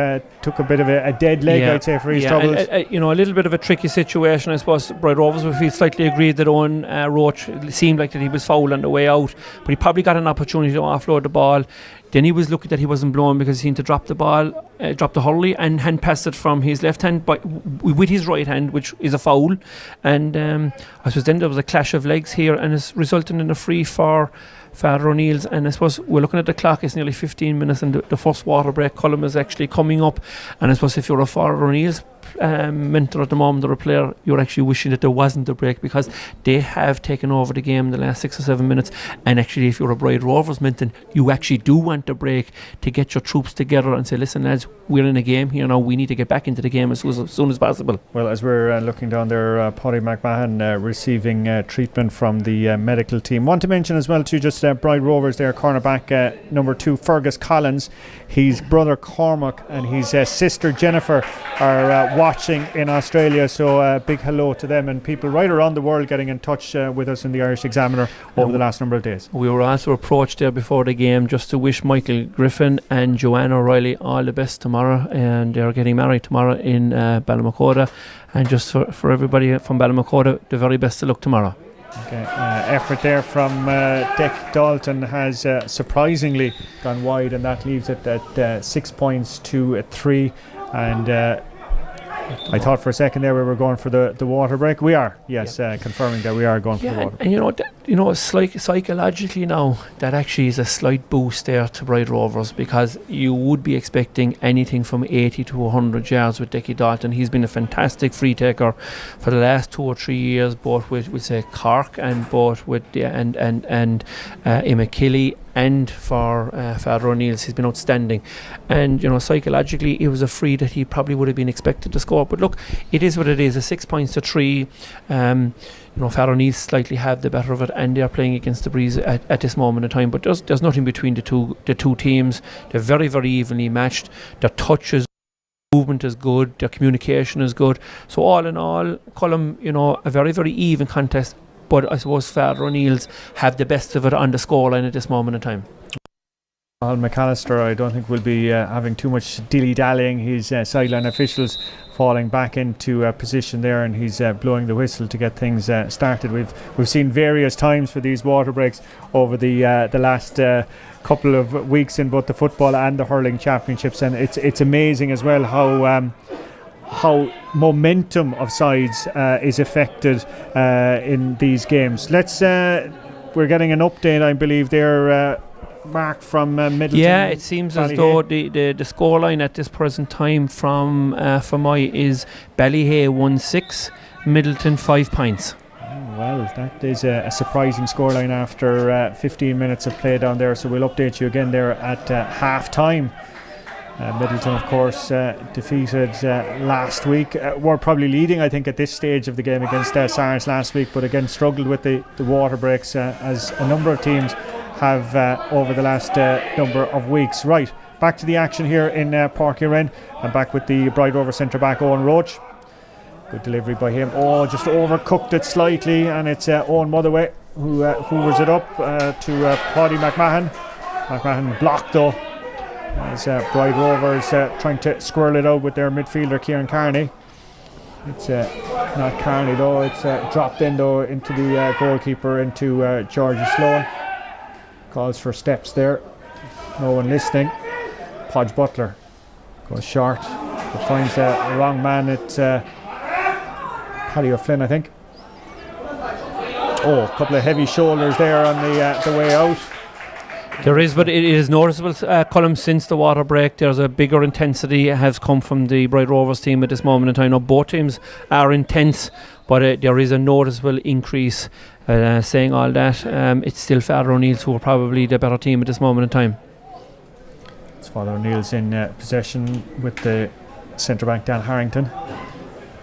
A: took a bit of a dead leg, I'd say, for his troubles.
E: A little bit of a tricky situation, I suppose. Bride Rovers would feel slightly aggrieved that Owen Roach, it seemed like that he was fouled on the way out, but he probably got an opportunity to offload the ball. Then he was lucky that he wasn't blown, because he seemed to drop the ball, drop the hurley, and hand passed it from his left hand with his right hand, which is a foul. And I suppose then there was a clash of legs here, and it's resulting in a free for Father O'Neill's. And I suppose we're looking at the clock, it's nearly 15 minutes, and the first water break column is actually coming up. And I suppose if you're a Father O'Neill's mentor at the moment, or a player, you're actually wishing that there wasn't a break, because they have taken over the game in the last 6 or 7 minutes. And actually, if you're a Bride Rovers mentor, you actually do want a break to get your troops together and say, listen lads, we're in a game here now, we need to get back into the game as soon as possible.
A: Well, as we're looking down there, Paddy McMahon receiving treatment from the medical team. Want to mention as well too, just Bride Rovers there, cornerback number 2 Fergus Collins, his brother Cormac and his sister Jennifer are watching in Australia, so big hello to them, and people right around the world getting in touch with us in the Irish Examiner over the last number of days. We
E: were also approached there before the game just to wish Michael Griffin and Joanna O'Reilly all the best tomorrow, and they're getting married tomorrow in Ballymacoda, and just for everybody from Ballymacoda, the very best of luck tomorrow.
A: Okay, effort there from Dick Dalton has surprisingly gone wide, and that leaves it at 6 points to 3. And I thought for a second there we were going for the water break. We are, yes, confirming that we are going for the water break.
E: And it's like psychologically now, that actually is a slight boost there to Bride Rovers, because you would be expecting anything from 80 to 100 yards with Dickie Dalton. He's been a fantastic free taker for the last 2 or 3 years, both with say Cork, and both with Immakilly, and for Father O'Neill's. He's been outstanding, and psychologically it was a free that he probably would have been expected to score. But look, it is what it is. A 6 points to 3. Father O'Neill's slightly have the better of it, and they're playing against the breeze at this moment in time. But there's nothing between the two teams. They're very, very evenly matched. Their touches, movement is good. Their communication is good. So all in all, Colm, a very, very even contest. But I suppose Father O'Neill's have the best of it on the scoreline at this moment in time.
A: Al McAllister, I don't think will be having too much dilly-dallying. His sideline officials falling back into position there, and he's blowing the whistle to get things started. We've seen various times for these water breaks over the last couple of weeks in both the football and the hurling championships, and it's amazing as well how momentum of sides is affected in these games. We're getting an update, I believe, there, Mark, from Middleton.
E: Yeah, it seems as though the scoreline at this present time from Fermoy is Ballyhay 1-6, Middleton 5 points.
A: Well, that is a surprising scoreline after 15 minutes of play down there, so we'll update you again there at half time. Middleton, of course, defeated last week. Were probably leading, I think, at this stage of the game against SAHC last week, but again struggled with the water breaks, as a number of teams have over the last number of weeks. Right, back to the action here in Páirc Uí Rinn, and back with the Bride Rover centre back Owen Roach. Good delivery by him. Just overcooked it slightly, and it's Owen Motherway who hoovers it up to Paddy McMahon. McMahon blocked though, as Bride Rovers trying to squirrel it out with their midfielder Kieran Carney. It's not Carney though, it's dropped in though into the goalkeeper, into Georgie Sloan. Calls for steps there, no one listening. Podge Butler Goes short, but finds the wrong man at Paddy O'Flynn, I think. Oh, a couple of heavy shoulders there on the way out.
E: There is, but it is noticeable, Colm, since the water break. There's a bigger intensity has come from the Bride Rovers team at this moment in time. Now, both teams are intense, but there is a noticeable increase. Saying all that, it's still Father O'Neill's who are probably the better team at this moment in time.
A: It's Father O'Neill's in possession with the centre back Dan Harrington.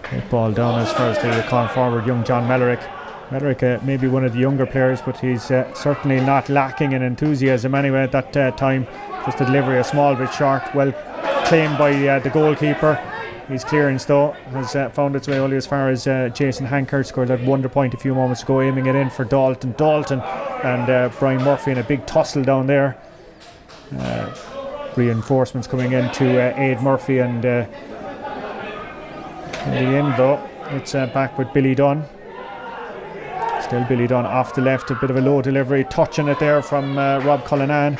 A: Great ball down as far as the corner forward, young John Mellerick. Mellerick may be one of the younger players, but he's certainly not lacking in enthusiasm anyway at that time. Just the delivery a small bit short, well claimed by the goalkeeper. His clearance though has found its way only as far as Jason Hankert scored that wonder point a few moments ago, aiming it in for Dalton and Brian Murphy in a big tussle down there. Reinforcements coming in to aid Murphy, and in the end though it's back with Billy Dunn. Still Billy Dunn off the left, a bit of a low delivery, touching it there from Rob Cullinan,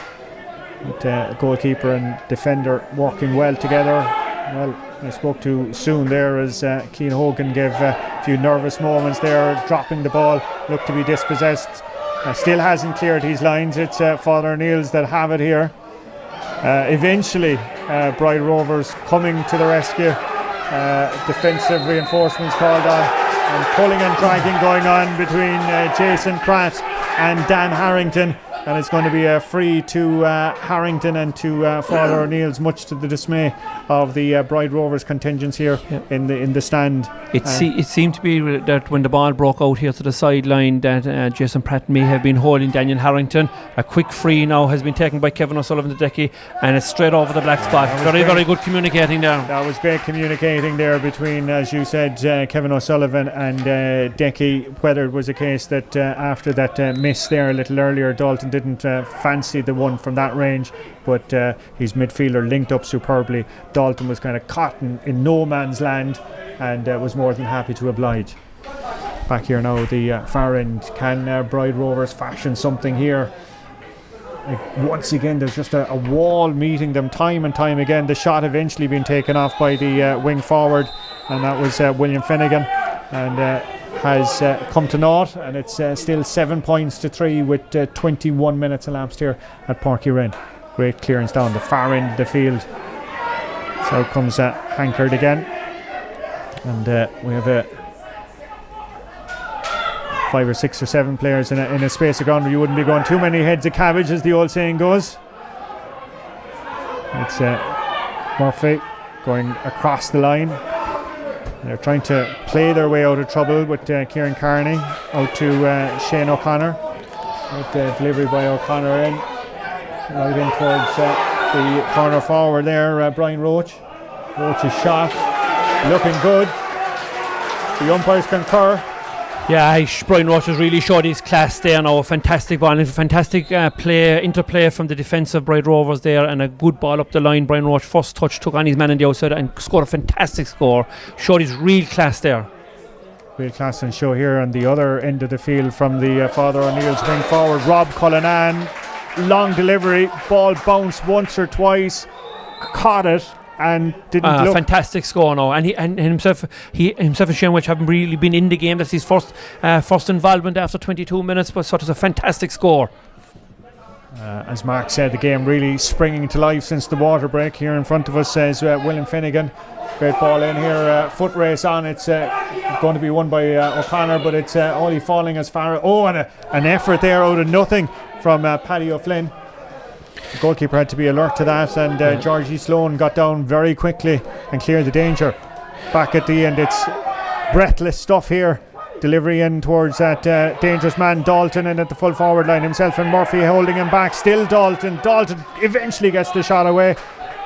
A: with goalkeeper and defender working well together. Well, I spoke to soon there as Cian Hogan gave a few nervous moments there, dropping the ball, looked to be dispossessed. Still hasn't cleared his lines. It's Father O'Neill's that have it here. Eventually Bride Rovers coming to the rescue. Defensive reinforcements called on, and pulling and dragging going on between Jason Pratt and Dan Harrington, and it's going to be a free to Harrington and to Father O'Neill's, much to the dismay of the Bride Rovers contingents here in the stand.
E: It seemed to be that when the ball broke out here to the sideline that Jason Pratt may have been holding Daniel Harrington. A quick free now has been taken by Kevin O'Sullivan to Decky, and it's straight over the black spot. Very good communicating there.
A: That was great communicating there between, as you said, Kevin O'Sullivan and Decky. Whether it was a case that after that miss there a little earlier, Dalton didn't fancy the one from that range, but his midfielder linked up superbly. Dalton was kind of caught in no man's land, and was more than happy to oblige. Back here now, the far end. Can Bride Rovers fashion something here? Once again, there's just a wall meeting them time and time again. The shot eventually being taken off by the wing forward, and that was William Finnegan, and has come to naught, and it's still 7 points to 3 with 21 minutes elapsed here at Páirc Uí Rinn. Great clearance down the far end of the field. So out comes Hankard again, and we have 5 or 6 or 7 players in a space of ground where you wouldn't be going too many heads of cabbage, as the old saying goes. It's Murphy going across the line. They're trying to play their way out of trouble with Kieran Carney out to Shane O'Connor. With delivery by O'Connor in, right in towards the corner forward there, Brian Roach. Roach's shot looking good. The umpires concur.
E: Yeah, Brian Roach has really showed his class there now. A fantastic ball, and fantastic interplay from the defensive Bride Rovers there, and a good ball up the line. Brian Roach first touch, took on his man on the outside and scored a fantastic score. Showed his real class there.
A: Real class and show here on the other end of the field from the Father O'Neill's wing forward, Rob Cullinan. Long delivery, ball bounced once or twice, caught it and didn't look.
E: Fantastic score now, and himself and Shane Welch haven't really been in the game. That's his first involvement after 22 minutes, but so it was a fantastic score.
A: As Mark said, the game really springing to life since the water break. Here in front of us says William Finnegan. Great ball in here, foot race on. It's going to be won by O'Connor, but it's only falling as far. And an effort there out of nothing from Paddy O'Flynn. The goalkeeper had to be alert to that, and Georgie Sloan got down very quickly and cleared the danger. Back at the end, it's breathless stuff here. Delivery in towards that dangerous man Dalton, and at the full forward line himself and Murphy holding him back. Still Dalton eventually gets the shot away,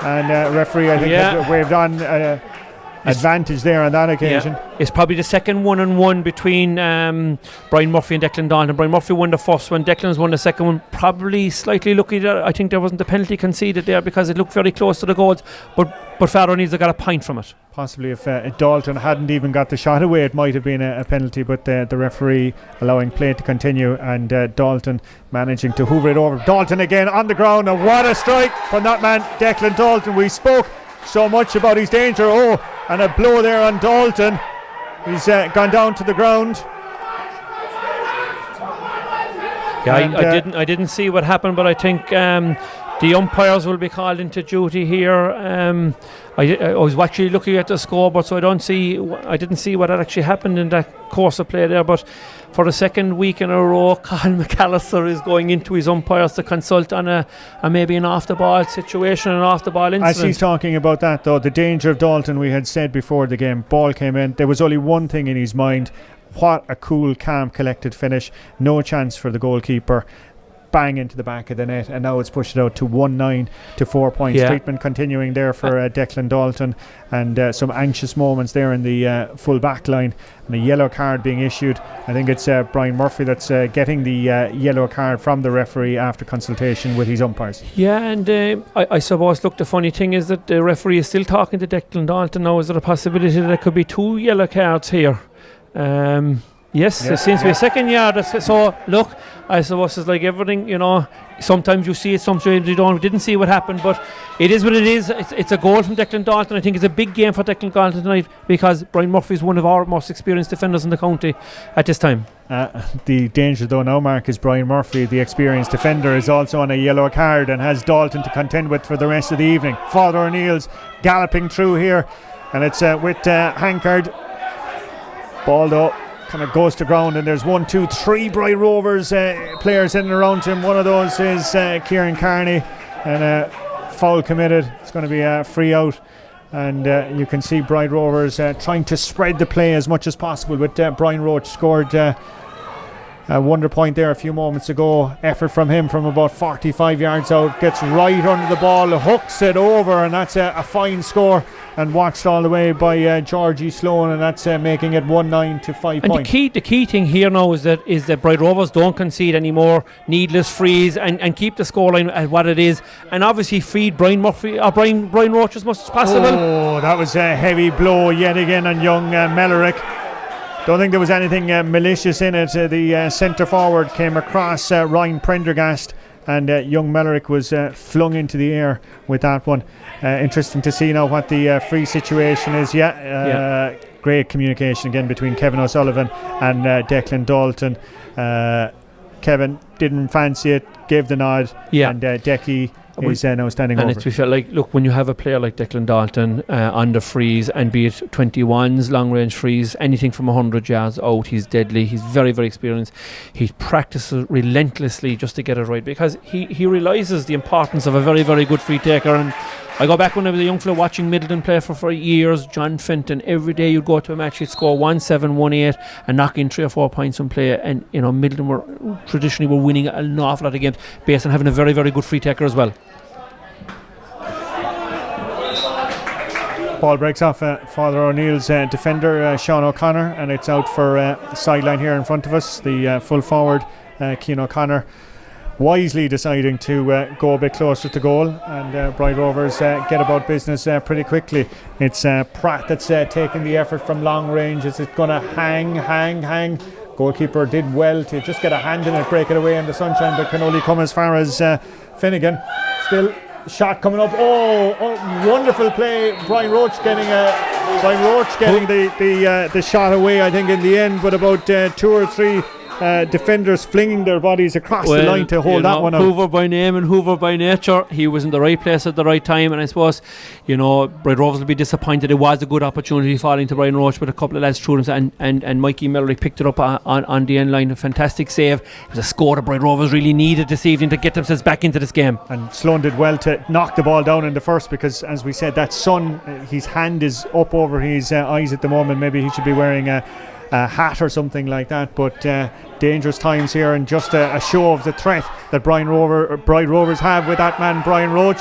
A: and referee I think had waved on advantage there on that occasion.
E: It's probably the second 1-on-1 between Brian Murphy and Declan Dalton. Brian Murphy won the first one, Declan's won the second one. Probably slightly lucky that I think there wasn't the penalty conceded there, because it looked very close to the goals, but Faro needs to get a point from it.
A: Possibly if Dalton hadn't even got the shot away, it might have been a penalty, but the referee allowing play to continue, and Dalton managing to hoover it over. Dalton again on the ground, and what a strike from that man Declan Dalton. We spoke so much about his danger. Oh, and a blow there on Dalton. He's gone down to the ground.
E: Yeah, I didn't see what happened, but I think the umpires will be called into duty here. I was actually looking at the scoreboard, so I didn't see what had actually happened in that course of play there. But for the second week in a row, Colin McAllister is going into his umpires to consult on a maybe an off the ball situation, an off the ball incident.
A: As he's talking about that, though, the danger of Dalton, we had said before the game, ball came in. There was only one thing in his mind. What a cool, calm, collected finish. No chance for the goalkeeper. Bang into the back of the net, and now it's pushed out to 1-9 to 4 points. Treatment continuing there for Declan Dalton, and some anxious moments there in the full back line, and a yellow card being issued. I think it's Brian Murphy that's getting the yellow card from the referee after consultation with his umpires.
E: Yeah, and I suppose, look, the funny thing is that the referee is still talking to Declan Dalton now. Is there a possibility that there could be 2 yellow cards here? Yes, there seems to be a second yard. So look, I suppose it's like everything, sometimes you see it, sometimes you don't. Didn't see what happened, but it is what it is. It's a goal from Declan Dalton. I think it's a big game for Declan Dalton tonight, because Brian Murphy is one of our most experienced defenders in the county at this time.
A: The danger though now, Mark, is Brian Murphy, the experienced defender, is also on a yellow card and has Dalton to contend with for the rest of the evening. Father O'Neill's galloping through here, and it's with Hankard. Ball though kind of goes to ground, and there's 1, 2, 3 Bright Rovers players in and around him. One of those is Kieran Carney, and foul committed. It's going to be a free out, and you can see Bright Rovers trying to spread the play as much as possible, but Brian Roach scored a wonder point there a few moments ago. Effort from him from about 45 yards out, gets right under the ball, hooks it over, and that's a fine score, and watched all the way by Georgie Sloan, and that's making it 1-9 to 5
E: and
A: points.
E: The key thing here now is that Bright Rovers don't concede any more needless frees, and keep the scoreline at what it is, and obviously feed Brian Murphy or Brian Roach as much as possible.
A: Oh, that was a heavy blow yet again on young Mellerick. Don't think there was anything malicious in it. The centre forward came across Ryan Prendergast, and young Mellerick was flung into the air with that one. Interesting to see now what the free situation is. Great communication again between Kevin O'Sullivan and Declan Dalton. Kevin didn't fancy it, gave the nod, and Decky is now standing over.
E: And it's like, look, when you have a player like Declan Dalton on the frees, and be it 21s, long range frees, anything from 100 yards out, he's deadly. He's very, very experienced. He practices relentlessly just to get it right, because he realises the importance of a very, very good free taker. And I go back when I was a young fellow watching Middleton play for years. John Fenton, every day you'd go to a match, he'd score 1-7, 1-8 and knock in 3 or 4 points on play. And Middleton were traditionally winning an awful lot of games based on having a very, very good free taker as well.
A: Ball breaks off Father O'Neill's defender, Sean O'Connor, and it's out for sideline here in front of us. The full forward, Cian O'Connor, wisely deciding to go a bit closer to goal, and Bright Rovers get about business pretty quickly. It's Pratt that's taking the effort from long range. Is it going to hang? Goalkeeper did well to just get a hand in it, break it away in the sunshine, but can only come as far as Finnegan. Still shot coming up. Oh, wonderful play. Brian Roach getting the shot away, I think, in the end, but about 2 or 3 defenders flinging their bodies across the line to hold that one out.
E: Hoover by name and Hoover by nature. He was in the right place at the right time, and I suppose Bright Rovers will be disappointed. It was a good opportunity falling to Brian Roach with a couple of lads through him, and Mikey Mellerick picked it up on the end line. A fantastic save. It was a score that Bright Rovers really needed this evening to get themselves back into this game. And
A: Sloan did well to knock the ball down in the first, because as we said, that sun, his hand is up over his eyes at the moment. Maybe he should be wearing a hat or something like that, but dangerous times here, and just a show of the threat that Bright Rovers have with that man Brian Roach.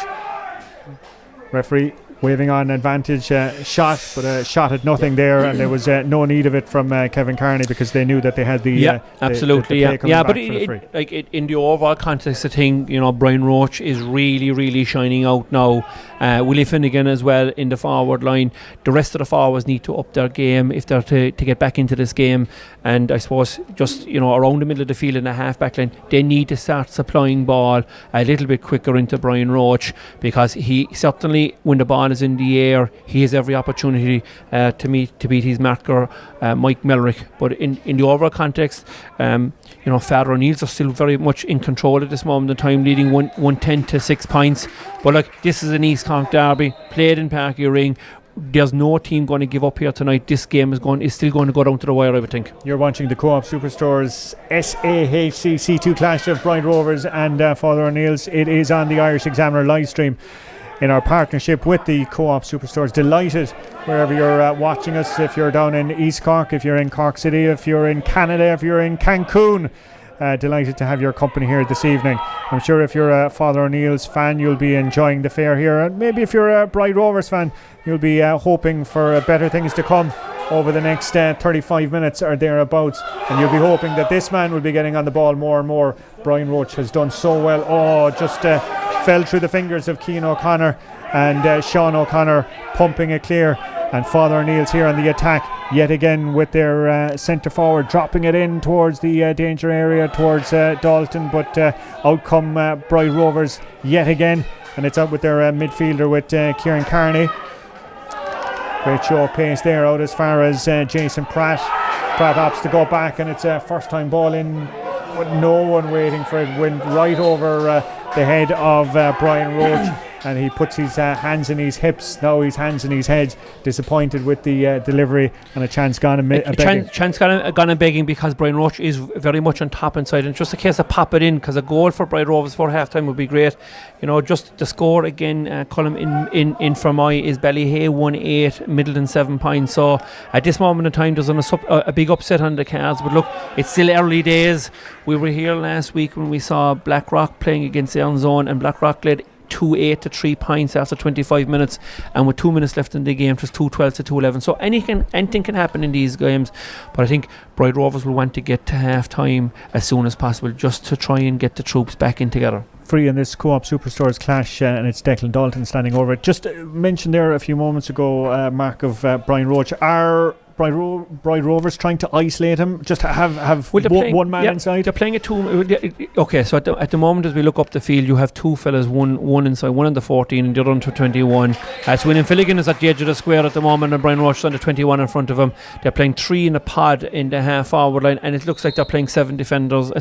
A: Referee waving on advantage shot, but shot at nothing there, and there was no need of it from Kevin Carney, because they knew that they had the
E: absolutely
A: the play
E: but in the overall context of thing, Brian Roach is really, really shining out now. Willie Finnegan as well in the forward line. The rest of the forwards need to up their game if they're to get back into this game, and I suppose just around the middle of the field in the half back line, they need to start supplying ball a little bit quicker into Brian Roach, because he certainly, when the ball ball is in the air, he has every opportunity to beat his marker, Mike Melrick. But in the overall context, Father O'Neill's are still very much in control at this moment in time, leading 110 to 6 points. But look, this is an East Cork derby, played in Páirc Uí Rinn. There's no team going to give up here tonight. This game is still going to go down to the wire, I would think.
A: You're watching the Co-op Superstores SAHC C2 clash of Bright Rovers and Father O'Neill's. It is on the Irish Examiner live stream in our partnership with the Co-op Superstores. Delighted wherever you're watching us, if you're down in East Cork, if you're in Cork City, if you're in Canada, if you're in Cancun. Delighted to have your company here this evening. I'm sure if you're a Father O'Neill's fan, you'll be enjoying the fare here, and maybe if you're a Bright Rovers fan, you'll be hoping for better things to come over the next 35 minutes or thereabouts, and you'll be hoping that this man will be getting on the ball more and more. Brian Roach has done so well. Just fell through the fingers of Cian O'Connor, and Sean O'Connor pumping it clear. And Father O'Neill's here on the attack yet again with their centre forward dropping it in towards the danger area towards Dalton, but out come Bright Rovers yet again, and it's out with their midfielder with Kieran Carney. Great show of pace there out as far as Jason Pratt opts to go back, and it's a first time ball in with no one waiting for it. Went right over the head of Brian Roach, and he puts his hands in his hips, now his hands in his head, disappointed with the delivery, and a chance gone begging.
E: Chance gone and begging, because Brian Roach is very much on top inside, and just a case of pop it in, because a goal for Bright Rovers for half time would be great. Just the score again, column in for my is Ballyhay 1-8, Middleton 7 points. So at this moment in time there's a big upset on the cards, but look, it's still early days. We were here last week when we saw Blackrock playing against Aaron Zone, and Blackrock led 2-8 to 3 points after 25 minutes, and with 2 minutes left in the game it was 2-12 to 2-11. So anything can happen in these games, but I think Bright Rovers will want to get to half time as soon as possible, just to try and get the troops back in together.
A: Free in this Co-op Superstores clash, and it's Declan Dalton standing over it. Just mentioned there a few moments ago, Mark, of Brian Roach. Are Bright Rovers trying to isolate him, just have one man inside?
E: They're playing a two. Okay, so at the moment as we look up the field, you have two fellas, one inside, one on the 14 and the other on the 21. So William Filligan is at the edge of the square at the moment, and Brian Roach is on the 21 in front of him. They're playing 3 in a pod in the half forward line, and it looks like they're playing 7 defenders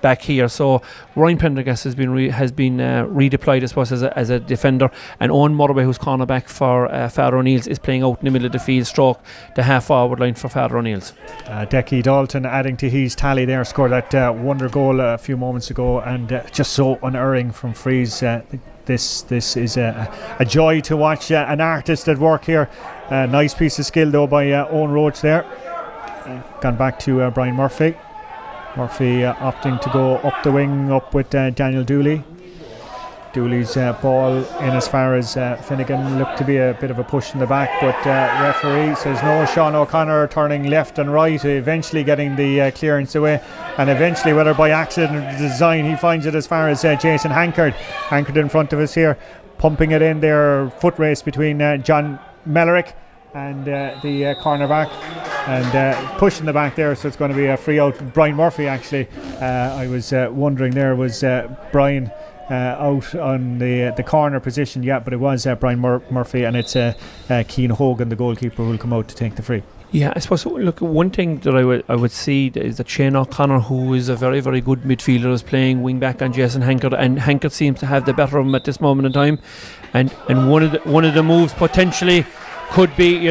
E: back here. So Ryan Pendergast has been redeployed, I suppose, as a defender, and Owen Murray, who's cornerback for Father O'Neill's, is playing out in the middle of the field, stroke the half forward line for Father O'Neill's.
A: Decky Dalton adding to his tally there, scored that wonder goal a few moments ago, and just so unerring from frees. This is a joy to watch an artist at work here. Nice piece of skill though by Owen Roach there. Gone back to Brian Murphy. Murphy opting to go up the wing, up with Daniel Dooley. Dooley's ball in as far as Finnegan. Looked to be a bit of a push in the back, but referee says no. Sean O'Connor turning left and right, eventually getting the clearance away, and eventually, whether by accident or design, he finds it as far as Jason Hankard in front of us here, pumping it in there. Foot race between John Mellerick and the cornerback, and pushing the back there, so it's going to be a free out. Brian Murphy, actually, I was wondering there, was Brian out on the corner position, but it was Brian Murphy, and it's Cian Hogan, the goalkeeper, who will come out to take the free.
E: Yeah, I suppose, look, one thing that I would see is that Shane O'Connor, who is a very, very good midfielder, is playing wing back on Jason Hankard, and Hankard seems to have the better of him at this moment in time, and one of the moves potentially could be,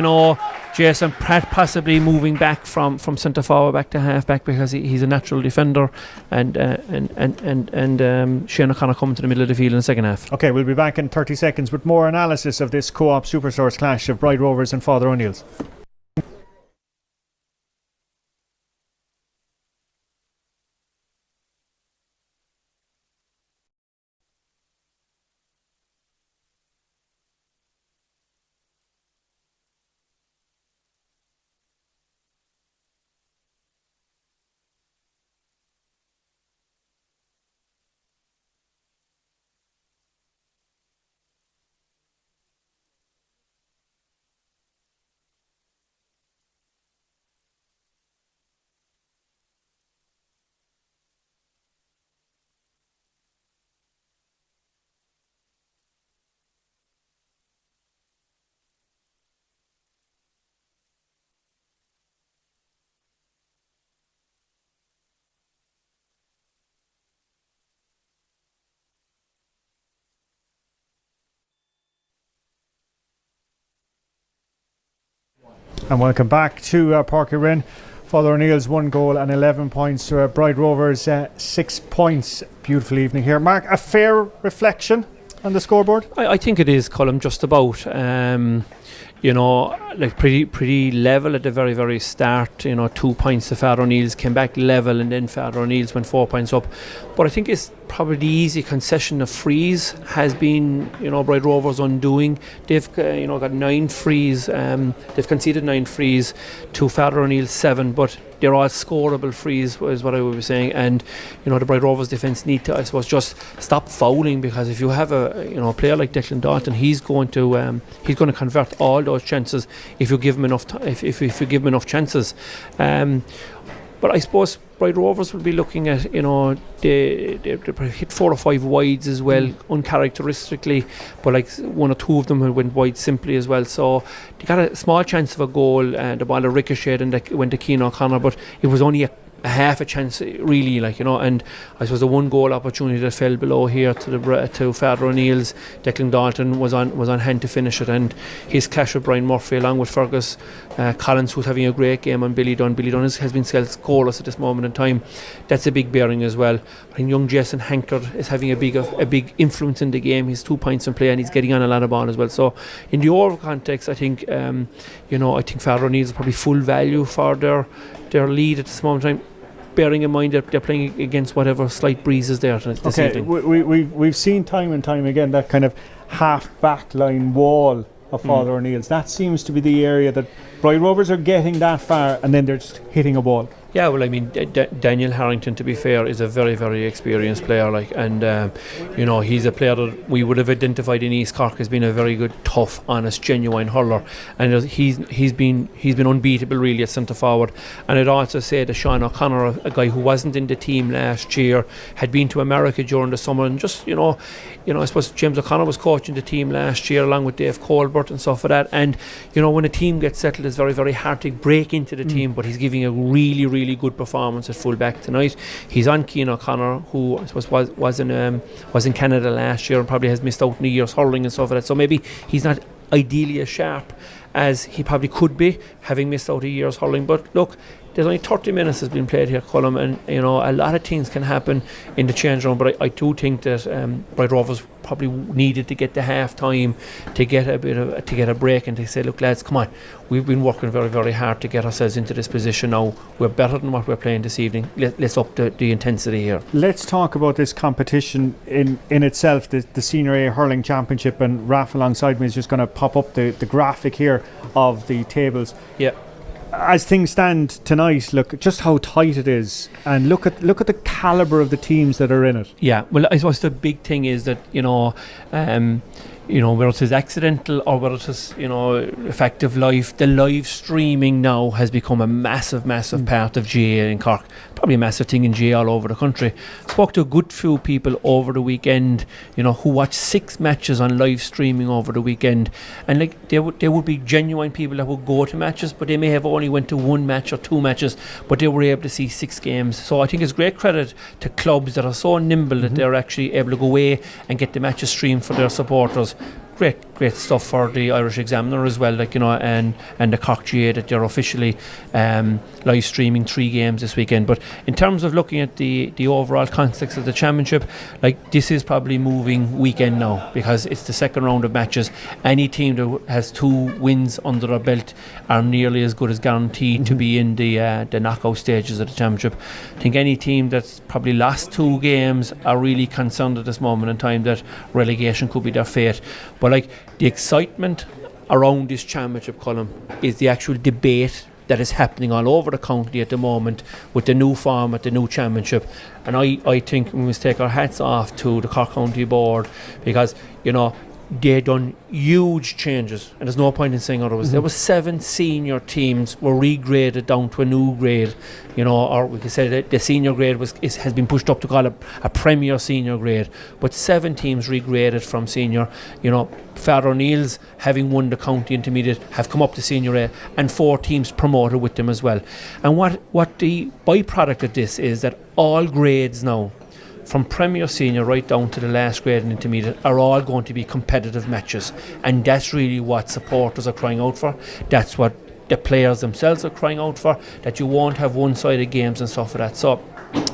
E: Jason Pratt possibly moving back from centre forward back to half back, because he's a natural defender, and Shane O'Connor coming to the middle of the field in the second half.
A: Okay, we'll be back in 30 seconds with more analysis of this Co-op Superstores clash of Bright Rovers and Father O'Neill's. And welcome back to Páirc Uí Rinn. Father O'Neill's 1 goal and 11 points. Bride Rovers 6 points. Beautiful evening here. Mark, a fair reflection on the scoreboard?
E: I think it is, Colm, just about. Like pretty level at the very, very start. 2 points to Father O'Neill's, came back level, and then Father O'Neill's went 4 points up. But I think it's probably the easy concession of frees has been, Bride Rovers undoing. They've, got 9 frees. They've conceded 9 frees to Father O'Neill's 7, but they're all scoreable frees, is what I would be saying. And the Bride Rovers defence need to, I suppose, just stop fouling, because if you have a player like Declan Dalton, he's going to convert all those chances if you give him enough if you give him enough chances. But I suppose Bride Rovers will be looking at, they hit 4 or 5 wides as well, uncharacteristically, but like 1 or 2 of them went wide simply as well. So they got a small chance of a goal, and the ball ricocheted and went to Cian O'Connor, but it was only a half a chance really, and I suppose the 1 goal opportunity that fell below here to Father O'Neill's. Declan Dalton was on hand to finish it, and his clash with Brian Murphy along with Fergus Collins, who's having a great game, on Billy Dunn. Billy Dunn has been scoreless at this moment in time. That's a big bearing as well. I think young Jason Hankard is having a big influence in the game. He's 2 points in play, and he's getting on a lot of ball as well. So in the overall context, I think I think Father O'Neill's probably full value for their lead at this moment in time, bearing in mind that they're playing against whatever slight breeze is there this evening.
A: We've seen time and time again that kind of half back line wall of Father O'Neill's. That seems to be the area that Bride Rovers are getting that far, and then they're just hitting a ball.
E: Yeah, well, I mean, Daniel Harrington, to be fair, is a very, very experienced player, and he's a player that we would have identified in East Cork as being a very good, tough, honest, genuine hurler, and he's been unbeatable really at centre forward. And I'd also say that Sean O'Connor, a guy who wasn't in the team last year, had been to America during the summer, and just I suppose James O'Connor was coaching the team last year along with Dave Colbert and stuff like that. And when a team gets settled, it's very, very hard to break into the team, but he's giving a really, really good performance at full back tonight. He's on Cian O'Connor, who I suppose was in Canada last year and probably has missed out in the years hurling and stuff like that. So maybe he's not ideally as sharp as he probably could be, having missed out a year's hurling. But look, there's only 30 minutes has been played here, Colm, and a lot of things can happen in the change room. But I do think that Bride Rovers probably needed to get the half time to get a break and to say, look lads, come on, we've been working very, very hard to get ourselves into this position now. We're better than what we're playing this evening. Let's up the intensity here.
A: Let's talk about this competition in itself, the Senior A Hurling Championship, and Raf alongside me is just going to pop up the graphic here of the tables.
E: Yeah.
A: As things stand tonight, look just how tight it is, and look at the calibre of the teams that are in it.
E: Yeah, well, I suppose the big thing is that whether it is accidental or whether it is effective life, the live streaming now has become a massive part of GA in Cork, probably a massive thing in GA all over the country. Spoke to a good few people over the weekend who watched 6 matches on live streaming over the weekend, and like there would be genuine people that would go to matches, but they may have only went to 1 match or 2 matches, but they were able to see 6 games. So I think it's great credit to clubs that are so nimble that they're actually able to go away and get the matches streamed for their supporters. Great stuff for the Irish Examiner as well, and the Cork GA that they're officially live streaming 3 games this weekend. But in terms of looking at the overall context of the championship, this is probably moving weekend now, because it's the second round of matches. Any team that has 2 wins under their belt are nearly as good as guaranteed to be in the knockout stages of the championship. I think any team that's probably lost 2 games are really concerned at this moment in time that relegation could be their fate. But the excitement around this championship, Colm, is the actual debate that is happening all over the county at the moment with the new format, the new championship. And I think we must take our hats off to the Cork County Board, because they done huge changes, and there's no point in saying otherwise. There was 7 senior teams were regraded down to a new grade, or we could say that the senior grade has been pushed up to call it a premier senior grade, but 7 teams regraded from senior. Father O'Neill's, having won the county intermediate, have come up to senior A, and 4 teams promoted with them as well. And what the byproduct of this is that all grades now, from Premier Senior right down to the last grade and intermediate, are all going to be competitive matches, and that's really what supporters are crying out for. That's what the players themselves are crying out for, that you won't have one-sided games and stuff like that. So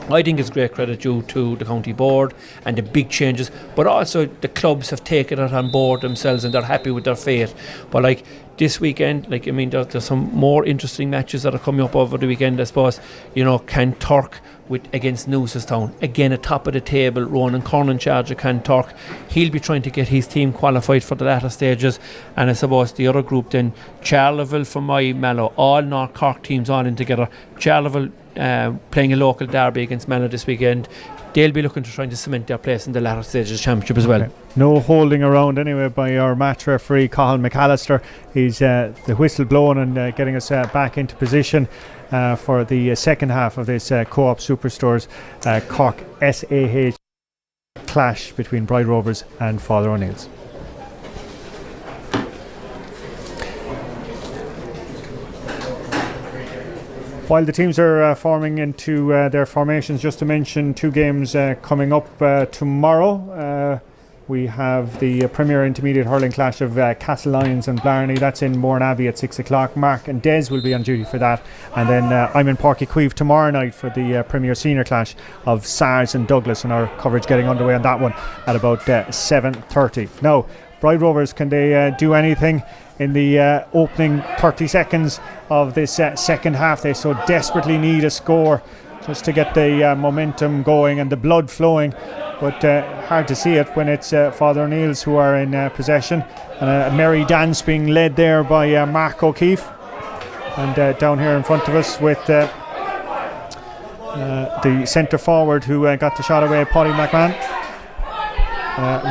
E: I think it's great credit due to the county board and the big changes, but also the clubs have taken it on board themselves and they're happy with their fate. But like this weekend, like I mean, there's some more interesting matches that are coming up over the weekend. I suppose, you know, Cantork against Noosastown, again at top of the table. Ronan Curran in charge of Cantork. He'll be trying to get his team qualified for the latter stages. And I suppose the other group then, Charleville from my Mallow, all North Cork teams all in together. Charleville playing a local derby against Mallow this weekend. They'll be looking to try to cement their place in the latter stages championship as well.
A: Okay. No holding around anyway by our match referee Cathal McAllister. He's the whistle blowing and getting us back into position for the second half of this Co-op Superstores Cork SAHC clash between Bride Rovers and Father O'Neill's. While the teams are forming into their formations, just to mention two games coming up tomorrow. We have the Premier Intermediate Hurling Clash of Castle Lions and Blarney. That's in Mourneabbey at 6 o'clock. Mark and Des will be on duty for that. And then I'm in Páirc Uí Chaoimh tomorrow night for the Premier Senior Clash of SAHC and Douglas, and our coverage getting underway on that one at about 7:30. Now, Bride Rovers, can they do anything in the opening 30 seconds of this second half? They so desperately need a score just to get the momentum going and the blood flowing, but hard to see it when it's Father O'Neill's who are in possession, and a merry dance being led there by Mark O'Keefe. And down here in front of us with the centre forward who got the shot away, Paddy McMahon.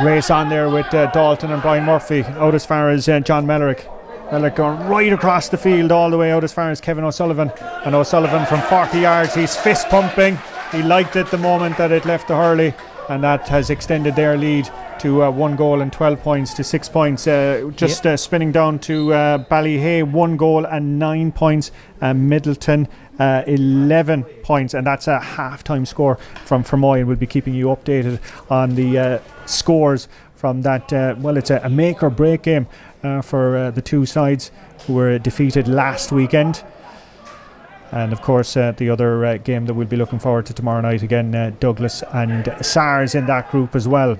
A: Race on there with Dalton and Brian Murphy out as far as John Mellerick. Mellerick going right across the field all the way out as far as Kevin O'Sullivan, and O'Sullivan from 40 yards, he's fist pumping. He liked it the moment that it left the hurley, and that has extended their lead to 1 goal and 12 points to 6 points. Spinning down to Ballyhay, 1 goal and 9 points. Middleton 11 points, and that's a half-time score from Fermoy, and we'll be keeping you updated on the scores from that. It's a make or break game for the two sides who were defeated last weekend. And of course the other game that we'll be looking forward to tomorrow night, again Douglas and SARS in that group as well.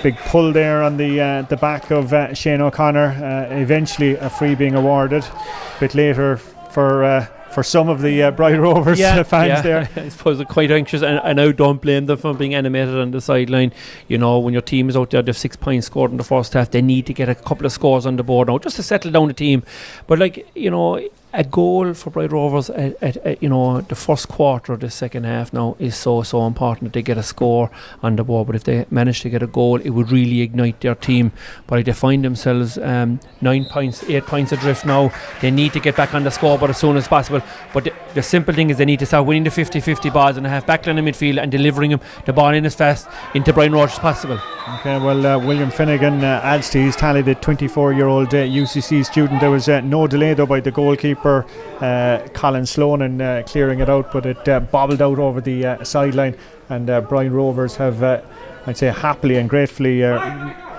A: Big pull there on the back of Shane O'Connor. Eventually a free being awarded. A bit later for some of the Bride Rovers fans there.
E: I suppose they're quite anxious, and I don't blame them for being animated on the sideline. You know, when your team is out there, they've 6 points scored in the first half, they need to get a couple of scores on the board now just to settle down the team. But like, you know, a goal for Bride Rovers at you know, the first quarter of the second half now is so important that they get a score on the board. But if they manage to get a goal, it would really ignite their team. But like, they find themselves 9 points, 8 points adrift now. They need to get back on the scoreboard as soon as possible. But the simple thing is they need to start winning the 50-50 balls and have backline in midfield and delivering the ball in as fast into Brian Roach as possible.
A: Okay, well, William Finnegan adds to his tally, the 24-year-old UCC student. There was no delay though by the goalkeeper Colin Sloan in clearing it out, but it bobbled out over the sideline, and Brian Rovers have I'd say happily and gratefully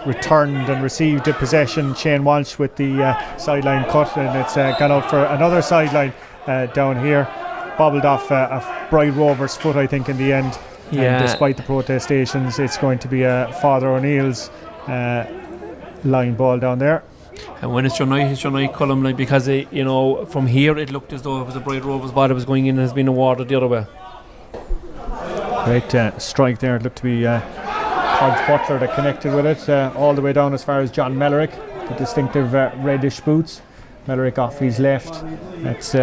A: returned and received the possession. Shane Walsh with the sideline cut, and it's gone out for another sideline down here. Bobbled off a Bride Rovers foot, I think, in the end.
E: Yeah.
A: And despite the protestations, it's going to be Father O'Neill's line ball down there.
E: And when it's your night column, like, because you know, from here it looked as though it was a Bride Rovers ball that was going in and has been awarded the other way.
A: Great strike there. It looked to be Hodge Butler that connected with it all the way down as far as John Mellerick, the distinctive reddish boots. Mellerick off his left. That's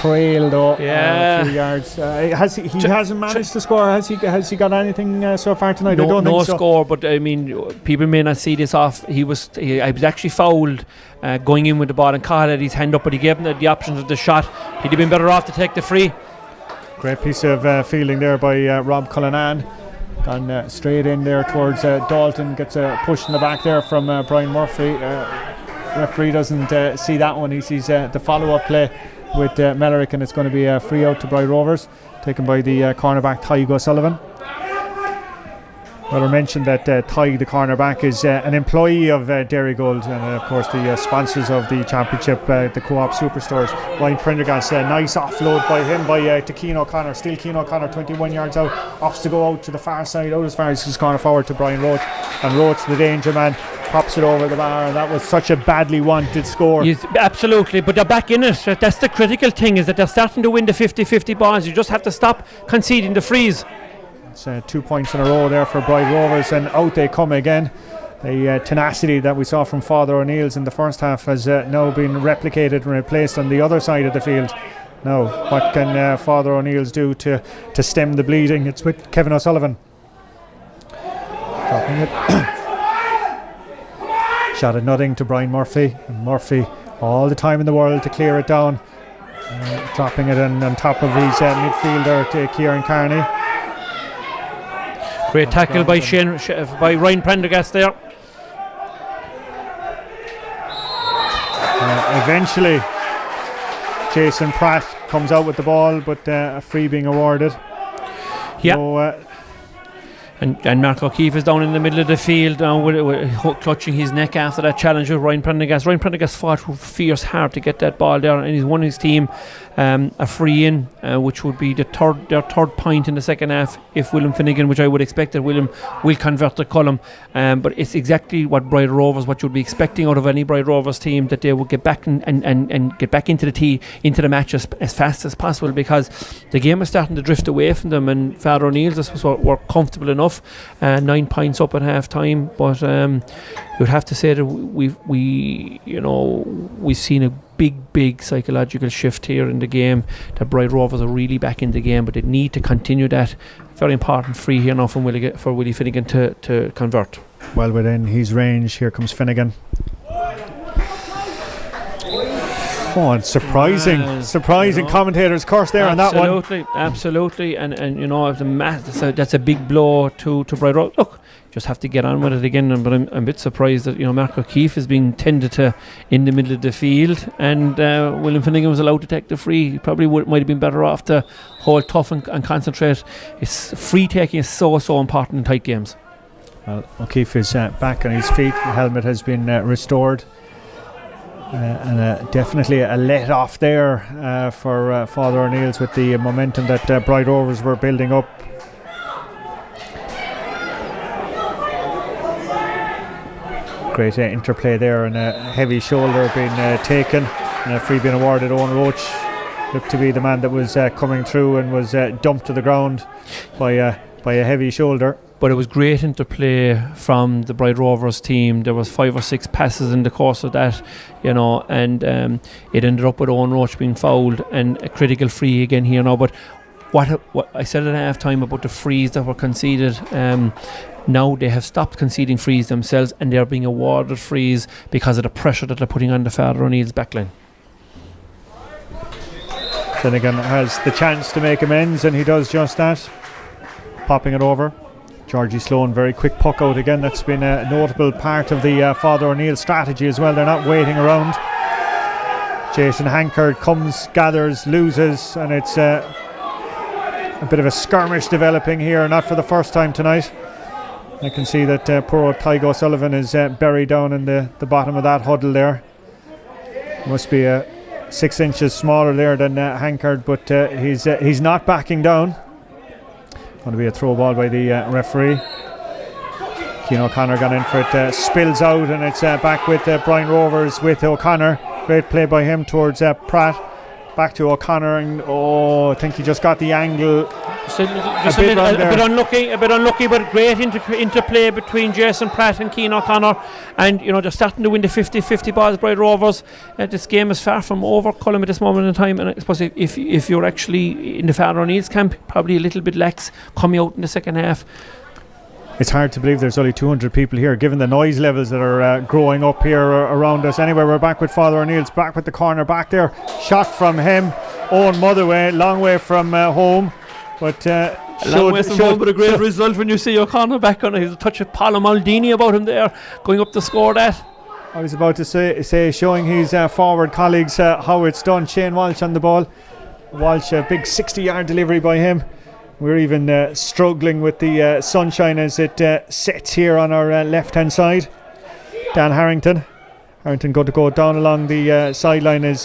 A: trail though, a few yards. He hasn't managed to score. Has he got anything so far tonight? I don't think so.
E: No score, but I mean, people may not see this off. He was actually fouled going in with the ball, and Cahill had his hand up, but he gave him the options of the shot. He'd have been better off to take the free.
A: Great piece of fielding there by Rob Cullinan. Gone straight in there towards Dalton. Gets a push in the back there from Brian Murphy. Referee doesn't see that one. He sees the follow-up play with Mellerick, and it's going to be a free out to Bride Rovers, taken by the cornerback Tygo Sullivan. Well, I mentioned that Ty, the cornerback, is an employee of Dairy Gold, and of course the sponsors of the championship, the Co-op Superstores. Ryan Prendergast, nice offload by him to Keane O'Connor. Still Keane O'Connor, 21 yards out, opts to go out to the far side, out as far as his corner forward to Brian Roach, and Roach, the danger man, pops it over the bar, and that was such a badly wanted score.
E: Yes, absolutely, but they're back in it. That's the critical thing, is that they're starting to win the 50-50 balls. You just have to stop conceding the frees.
A: It's 2 points in a row there for Bride Rovers, and out they come again. The tenacity that we saw from Father O'Neill's in the first half has now been replicated and replaced on the other side of the field. Now, what can Father O'Neill's do to stem the bleeding? It's with Kevin O'Sullivan. Dropping it. Shot at nothing to Brian Murphy, and Murphy all the time in the world to clear it down. Dropping it on top of his midfielder to Kieran Carney. Great tackle by by Ryan Prendergast there. Eventually, Jason Pratt comes out with the ball, but a free being awarded.
E: Yeah.
A: So,
E: and Mark O'Keefe is down in the middle of the field now, with clutching his neck after that challenge with Ryan Prendergast. Ryan Prendergast fought fierce hard to get that ball there, and he's won his team a free in, which would be their third point in the second half if William Finnegan, which I would expect that William will convert the column. But it's exactly what Bride Rovers, what you'd be expecting out of any Bride Rovers team, that they would get back and get back into the match as fast as possible, because the game is starting to drift away from them, and Father O'Neill's were comfortable enough, 9 points up at half time, but you'd have to say that we've seen a big psychological shift here in the game, that Bride Rovers are really back in the game, but they need to continue that. Very important free here now from Willie Finnegan to convert.
A: Well within his range. Here comes Finnegan. Oh, and surprising commentators curse there on that one.
E: Absolutely, and that's a big blow to Bride Rovers. Look, just have to get on with it again. But I'm a bit surprised that Mark O'Keefe is being tended to in the middle of the field, and William Finnegan was allowed to take the free. He probably might have been better off to hold tough and concentrate. Free taking is so important in tight games.
A: Well, O'Keefe is back on his feet. The helmet has been restored. And definitely a let off there for Father O'Neill's with the momentum that Bride Rovers were building up. Great interplay there, and a heavy shoulder being taken, and a free being awarded. Owen Roach looked to be the man that was coming through and was dumped to the ground by a heavy shoulder.
E: But it was great interplay from the Bride Rovers team. There was 5 or 6 passes in the course of that, and it ended up with Owen Roach being fouled and a critical free again here now. But what I said at half time about the frees that were conceded, now they have stopped conceding frees themselves, and they're being awarded frees because of the pressure that they're putting on the Father O'Neill's backline.
A: Finnegan has the chance to make amends, and he does just that, popping it over. Georgie Sloan, very quick puck out again. That's been a notable part of the Father O'Neill strategy as well. They're not waiting around. Jason Hankard comes, gathers, loses, and it's a bit of a skirmish developing here, not for the first time tonight. I can see that poor old Tygo Sullivan is buried down in the bottom of that huddle there. Must be 6 inches smaller there than Hankard, but he's not backing down. Going to be a throw ball by the referee. Keane O'Connor got in for it, spills out, and it's back with Brian Rovers with O'Connor. Great play by him towards Pratt. Back to O'Connor, and I think he just got the angle.
E: A bit unlucky, but great interplay between Jason Pratt and Keane O'Connor, and they're starting to win the 50-50 balls. Bride Rovers. This game is far from over, Colin, at this moment in time, and I suppose if you're actually in the Father O'Neill's camp, probably a little bit lax coming out in the second half.
A: It's hard to believe there's only 200 people here, given the noise levels that are growing up here around us. Anyway, we're back with Father O'Neill's, back with the corner back there. Shot from him. Owen Motherway, long way from home. But
E: a long way from home, but a great result when you see O'Connor back on it. He's a touch of Paolo Maldini about him there, going up to score that.
A: I was about to say showing his forward colleagues how it's done. Shane Walsh on the ball. Walsh, a big 60-yard delivery by him. We're even struggling with the sunshine as it sets here on our left-hand side. Dan Harrington going to go down along the sideline as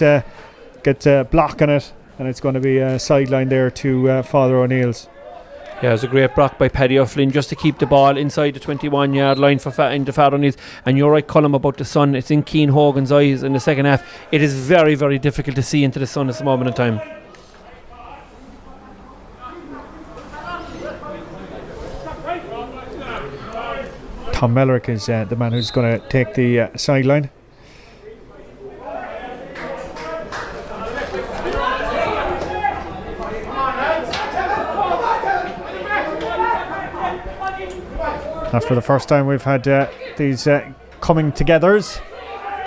A: gets a block on it, and it's going to be a sideline there to Father O'Neill's.
E: Yeah, it was a great block by Paddy O'Flynn just to keep the ball inside the 21-yard line for into Father O'Neill's. And you're right, Colm, about the sun. It's in Keane Hogan's eyes in the second half. It is very, very difficult to see into the sun at this moment in time.
A: Tom Mellerick is the man who's going to take the sideline. Not for the first time we've had these coming togethers,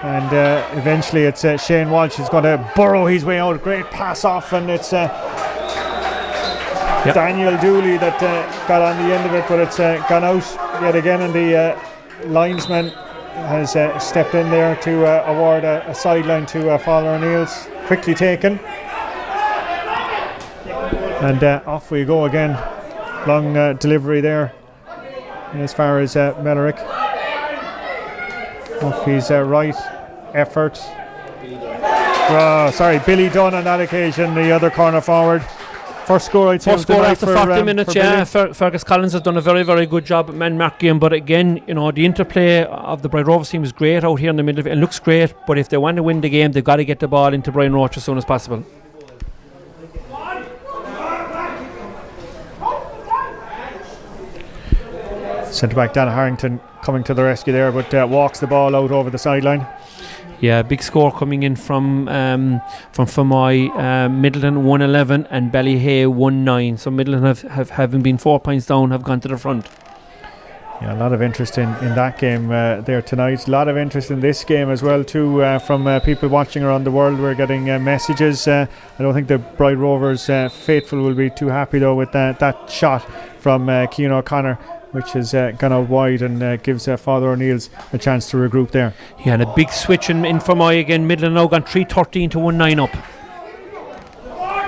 A: and eventually it's Shane Walsh who's going to burrow his way out. Great pass off, and it's Daniel Dooley that got on the end of it, but it's gone out yet again, and the linesman has stepped in there to award a sideline to Father O'Neill's. Quickly taken, and off we go again. Long delivery there as far as Mellerick. Off his right effort. Billy Dunn on that occasion, the other corner forward. First score, I'd say.
E: First score after 40 minutes, yeah. Fergus Collins has done a very, very good job at man marking, but again, you know, the interplay of the Bright Rovers team is great out here in the middle of it. It looks great, but if they want to win the game, they've got to get the ball into Brian Roach as soon as possible.
A: Centre back Dan Harrington coming to the rescue there, but walks the ball out over the sideline.
E: Yeah, big score coming in from Fermoy, Middleton 111 and Ballyhay 1-9. So Middleton having been 4 points down, have gone to the front.
A: Yeah, a lot of interest in that game there tonight. A lot of interest in this game as well too from people watching around the world. We're getting messages. I don't think the Bright Rovers faithful will be too happy though with that shot from Cian O'Connor, which has gone out wide and gives Father O'Neill's a chance to regroup there.
E: Yeah, and a big switch in Fermoy again. Midland now gone 3-13 to 1-9 up.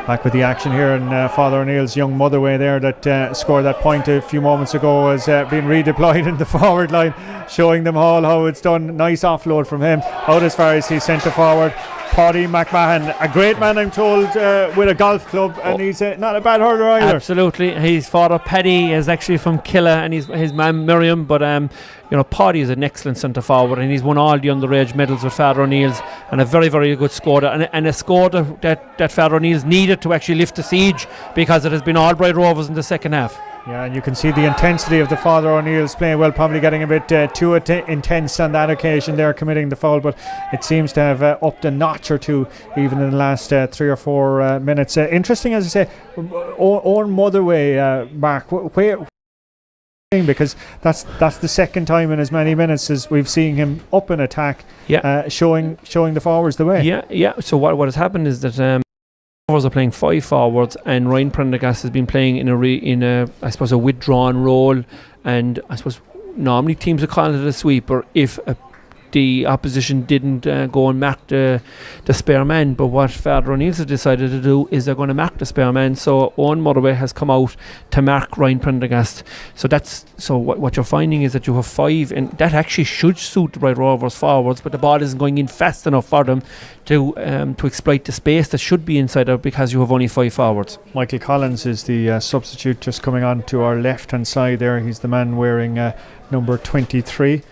A: Back with the action here, and Father O'Neill's young Motherway there that scored that point a few moments ago has been redeployed in the forward line, showing them all how it's done. Nice offload from him out as far as he's centre forward. Paddy McMahon, a great man, I'm told, with a golf club, and he's not a bad hurler either.
E: Absolutely. His father Paddy is actually from Killa, and his mum Miriam, but you know, Paddy is an excellent centre forward, and he's won all the underage medals with Father O'Neill's, and a very, very good scorer, and a scorer that Father O'Neill's needed to actually lift the siege, because it has been all Bright Rovers in the second half.
A: Yeah, and you can see the intensity of the Father O'Neill's playing well, probably getting a bit too intense on that occasion there, committing the foul, but it seems to have upped a notch or two even in the last 3 or 4 minutes. Interesting, as I say, Owen Motherway, Mark, where, because that's the second time in as many minutes as we've seen him up in attack, showing the forwards the way.
E: Yeah. So what has happened is that Rovers are playing 5 forwards, and Ryan Prendergast has been playing in a I suppose a withdrawn role, and I suppose normally teams would call it a sweeper if the opposition didn't go and mark the spare man. But what Father O'Neill's has decided to do is they're going to mark the spare man. So Owen Motherway has come out to mark Ryan Prendergast. So what you're finding is that you have 5, and that actually should suit the Bright Rovers forwards, but the ball isn't going in fast enough for them to exploit the space that should be inside out, because you have only 5 forwards.
A: Michael Collins is the substitute just coming on to our left hand side there. He's the man wearing number 23.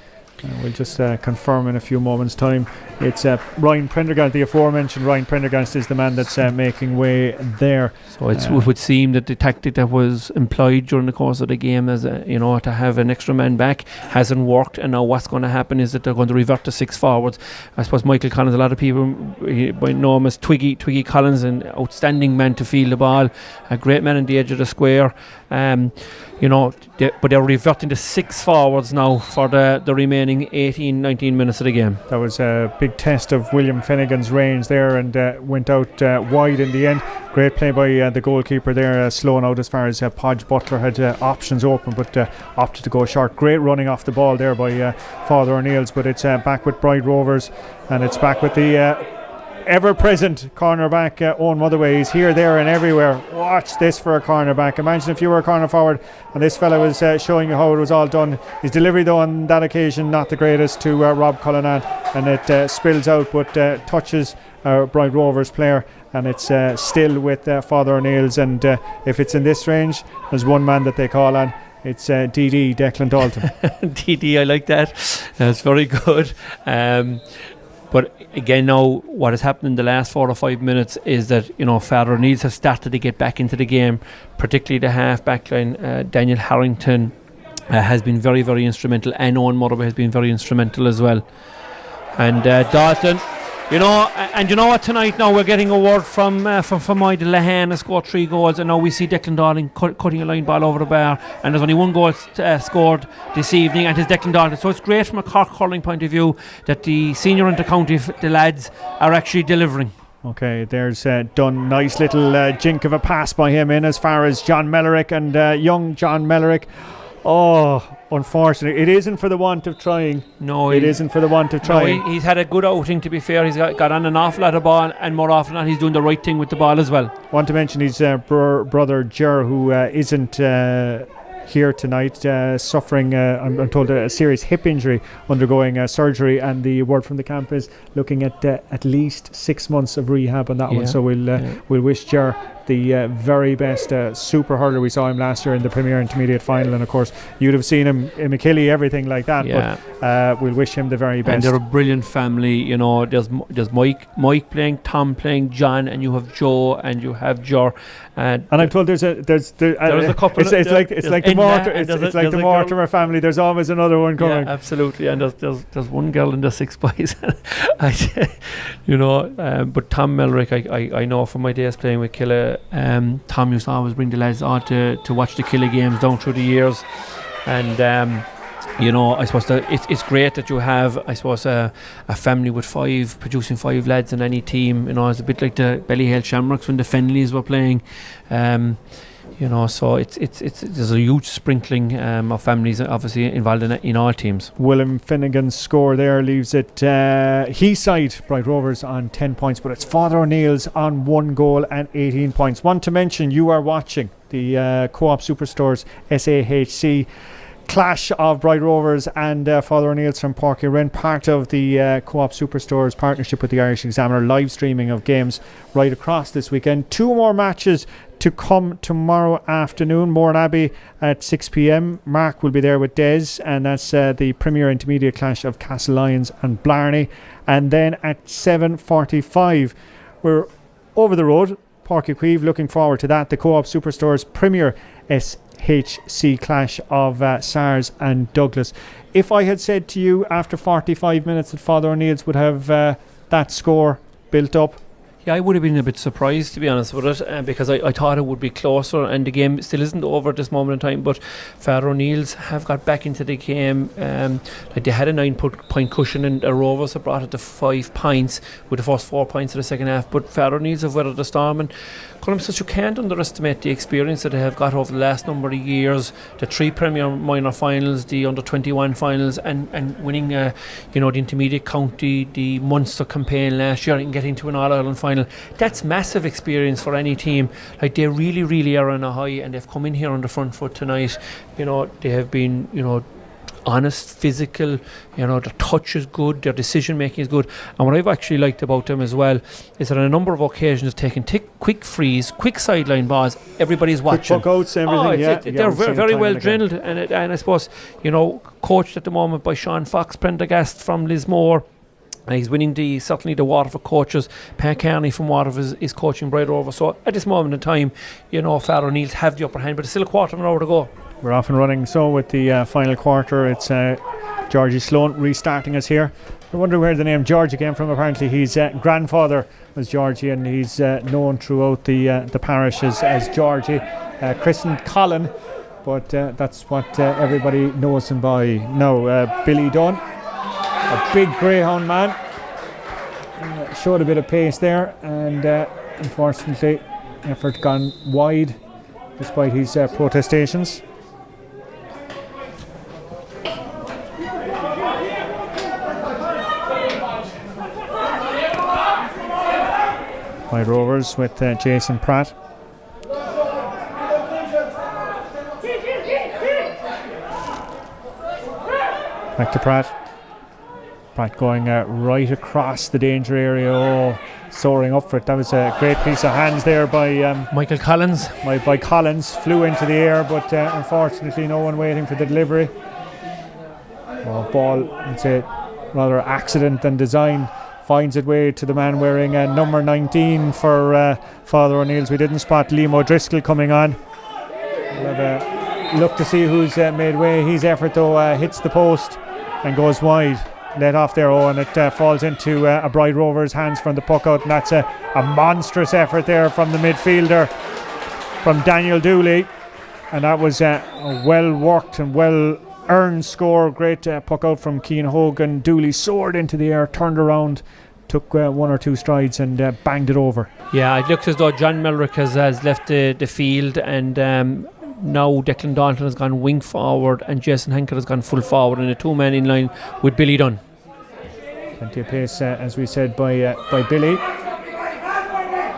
A: We'll just confirm in a few moments' time. It's Ryan Prendergast, the aforementioned Ryan Prendergast, is the man that's making way there.
E: So it would seem that the tactic that was employed during the course of the game, as to have an extra man back, hasn't worked. And now what's going to happen is that they're going to revert to 6 forwards. I suppose Michael Collins, a lot of people know him as Twiggy Collins, an outstanding man to field the ball, a great man on the edge of the square. But they're reverting to 6 forwards now for the remaining 18-19 minutes of the game.
A: That was a big test of William Finnegan's range there, and went out wide in the end. Great play by the goalkeeper there, slowing out as far as Podge Butler had options open, but opted to go short. Great running off the ball there by Father O'Neill's, but it's back with Bright Rovers, and it's back with the ever-present cornerback Owen Motherway. He's here, there and everywhere. Watch this for a cornerback. Imagine if you were a corner forward and this fella was showing you how it was all done. His delivery though on that occasion not the greatest to Rob Cullinan, and it spills out but touches Bright Rovers player, and it's still with Father O'Neill's, and if it's in this range there's one man that they call on. It's DD, Declan Dalton.
E: DD, I like that. That's very good. But again, now what has happened in the last 4 or 5 minutes is that Father O'Neill's have started to get back into the game, particularly the half back line. Daniel Harrington has been very, very instrumental, and Owen Motherway has been very instrumental as well. And Dalton, and you know what, tonight now we're getting a word from Moy de Lahan, has scored 3 goals, and now we see Declan Dalton cutting a line ball over the bar, and there's only 1 goal scored this evening, and it's Declan Dalton. So it's great from a Cork hurling point of view that the senior inter-county, the lads, are actually delivering.
A: Okay, there's done nice little jink of a pass by him in as far as John Mellerick, and young John Mellerick. Oh, unfortunately, it isn't for the want of trying.
E: No,
A: it isn't for the want of trying.
E: No, he's had a good outing, to be fair. He's got on an awful lot of ball, and more often than not, he's doing the right thing with the ball as well.
A: Want to mention his brother Ger, who isn't here tonight, suffering, I'm told, a serious hip injury, undergoing surgery, and the word from the camp is looking at least 6 months of rehab on that one. So we'll wish Ger the very best. Super hurler. We saw him last year in the Premier Intermediate final, and of course you'd have seen him in McKillie, everything like that. But we'll wish him the very best.
E: And they're a brilliant family. There's Mike playing, Tom playing, John, and you have Joe, and you have Jor. And I'm told
A: there's a couple. It's like the Mortimer family. There's always another one coming.
E: Yeah, absolutely. And there's one girl and there's 6 boys. But Tom Mellerick, I know from my days playing with Killa. Tom used to always bring the lads on to watch the Killa games down through the years, and I suppose it's great that you have, I suppose, a family with producing 5 lads in any team. It's a bit like the Ballyhale Shamrocks when the Fenleys were playing. So there's a huge sprinkling of families obviously involved in all teams.
A: Willem Finnegan's score there leaves it his side, Bright Rovers, on 10 points, but it's Father O'Neill's on 1 goal and 18 points. Want to mention you are watching the Co-op Superstores SAHC clash of Bright Rovers and Father O'Neill's from Páirc Uí Rinn, part of the Co-op Superstores partnership with the Irish Examiner, live streaming of games right across this weekend. 2 more matches to come tomorrow afternoon. Mourne Abbey at 6 p.m. Mark will be there with Des, and that's the Premier Intermediate clash of Castle Lyons and Blarney. And then at 7:45 we're over the road, Páirc Uí Chaoimh, looking forward to that, the Co-op Superstores Premier SHC clash of SARS and Douglas. If I had said to you after 45 minutes that Father O'Neill's would have that score built up,
E: Yeah, I would have been a bit surprised, to be honest with it, because I thought it would be closer, and the game still isn't over at this moment in time. But Father O'Neill's have got back into the game. They had a 9-point cushion, and the Rovers have brought it to 5 points with the first 4 points of the second half. But Father O'Neill's have weathered the storm, and Colm says you can't underestimate the experience that they have got over the last number of years. The 3 Premier Minor finals, the under-21 finals, and winning the intermediate county, the Munster campaign last year, and getting to an All-Ireland final. That's massive experience for any team. Like, they really, really are on a high, and they've come in here on the front foot tonight. They have been, honest, physical, their touch is good, their decision making is good. And what I've actually liked about them as well is that on a number of occasions they've taken quick frees, quick sideline balls, everybody's watching.
A: Quick puck outs, everything.
E: They're very well drilled, and I suppose, coached at the moment by Sean Fox, Prendergast from Lismore. And he's winning certainly the Waterford coaches. Pat Carney from Waterford is coaching Bright Rovers. So at this moment in time, Father O'Neill's have the upper hand, but it's still a quarter of an hour to go.
A: We're off and running. So with the final quarter, it's Georgie Sloan restarting us here. I wonder where the name Georgie came from. Apparently his grandfather was Georgie, and he's known throughout the parish as Georgie, christened Colin, but that's what everybody knows him by now. Billy Dunn, a big greyhound man, showed a bit of pace there, and unfortunately effort gone wide despite his protestations. By Rovers with Jason Pratt. Back to Pratt. Pratt going right across the danger area. Soaring up for it. That was a great piece of hands there by
E: Michael Collins.
A: By Collins. Flew into the air, but unfortunately no one waiting for the delivery. Ball, I'd say rather accident than design, finds its way to the man wearing number 19 for Father O'Neill's. We didn't spot Liam O'Driscoll coming on. We'll have a look to see who's made way. His effort though hits the post and goes wide. Let off there, and it falls into a Bright Rovers hands from the puck out, and that's a monstrous effort there from the midfielder, from Daniel Dooley, and that was a well worked and well earned score. Great puck out from Cian Hogan. Dooley soared into the air, turned around, took one or two strides and banged it over.
E: Yeah, it looks as though John Melrick has left the field, and now Declan Dalton has gone wing forward and Jason Henkel has gone full forward, and a two-man in line with Billy Dunn.
A: Plenty of pace, as we said, by Billy.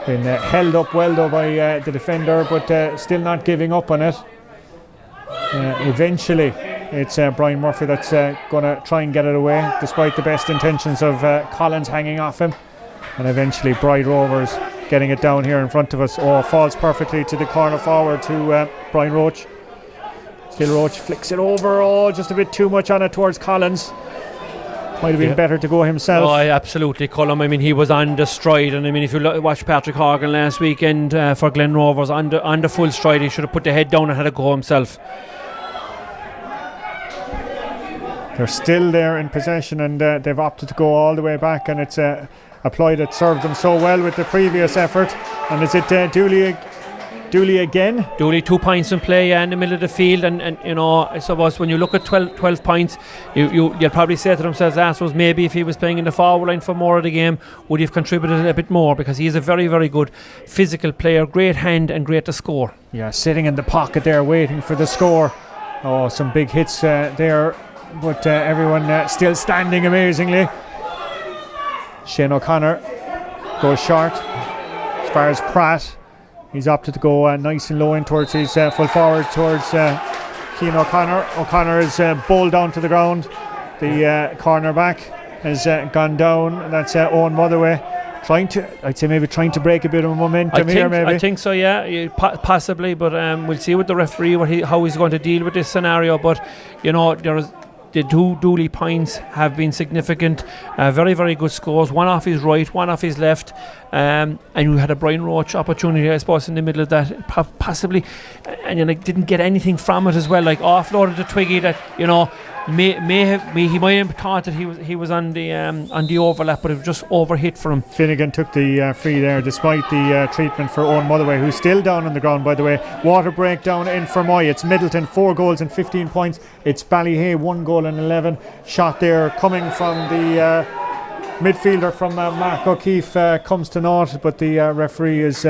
A: Been held up well though by the defender, but still not giving up on it. Eventually it's Brian Murphy that's going to try and get it away, despite the best intentions of Collins hanging off him. And eventually Bright Rovers getting it down here in front of us. Falls perfectly to the corner forward to Brian Roach. Still Roach flicks it over. Just a bit too much on it towards Collins. Might have been better to go himself.
E: Absolutely, Colm. I mean, he was on the stride, and I mean, if you watch Patrick Horgan last weekend for Glen Rovers on the full stride, he should have put the head down and had a go himself.
A: They're still there in possession, and they've opted to go all the way back, and it's a ploy that served them so well with the previous effort. And is it Dooley again?
E: Dooley 2 points in play in the middle of the field, and you know, I suppose when you look at 12 points, you'll probably say to themselves, I suppose maybe if he was playing in the forward line for more of the game, would he have contributed a bit more, because he is a very, very good physical player, great hand and great to score.
A: Yeah, sitting in the pocket there waiting for the score. Some big hits there, but everyone still standing amazingly. Shane O'Connor goes short. As far as Pratt, he's opted to go nice and low in towards his full forward towards Cian O'Connor. O'Connor is bowled down to the ground. The cornerback has gone down. That's Owen Motherway trying to break a bit of momentum here. Maybe
E: I think so. Yeah, possibly. But we'll see with the referee how he's going to deal with this scenario. But you know, the two Dooley points have been significant. Very, very good scores. One off his right, one off his left. And you had a Brian Roach opportunity, I suppose, in the middle of that, possibly. And you didn't get anything from it as well. Like offloaded to Twiggy that, you know, he might have thought that he was on the overlap, but it was just overhit for him.
A: Finnegan took the free there, despite the treatment for Owen Motherway, who's still down on the ground, by the way. Water breakdown in Fermoy. It's Middleton 4 goals and 15 points. It's Ballyhay 1 goal and 11. Shot there coming from the midfielder from Mark O'Keefe comes to naught, but the referee is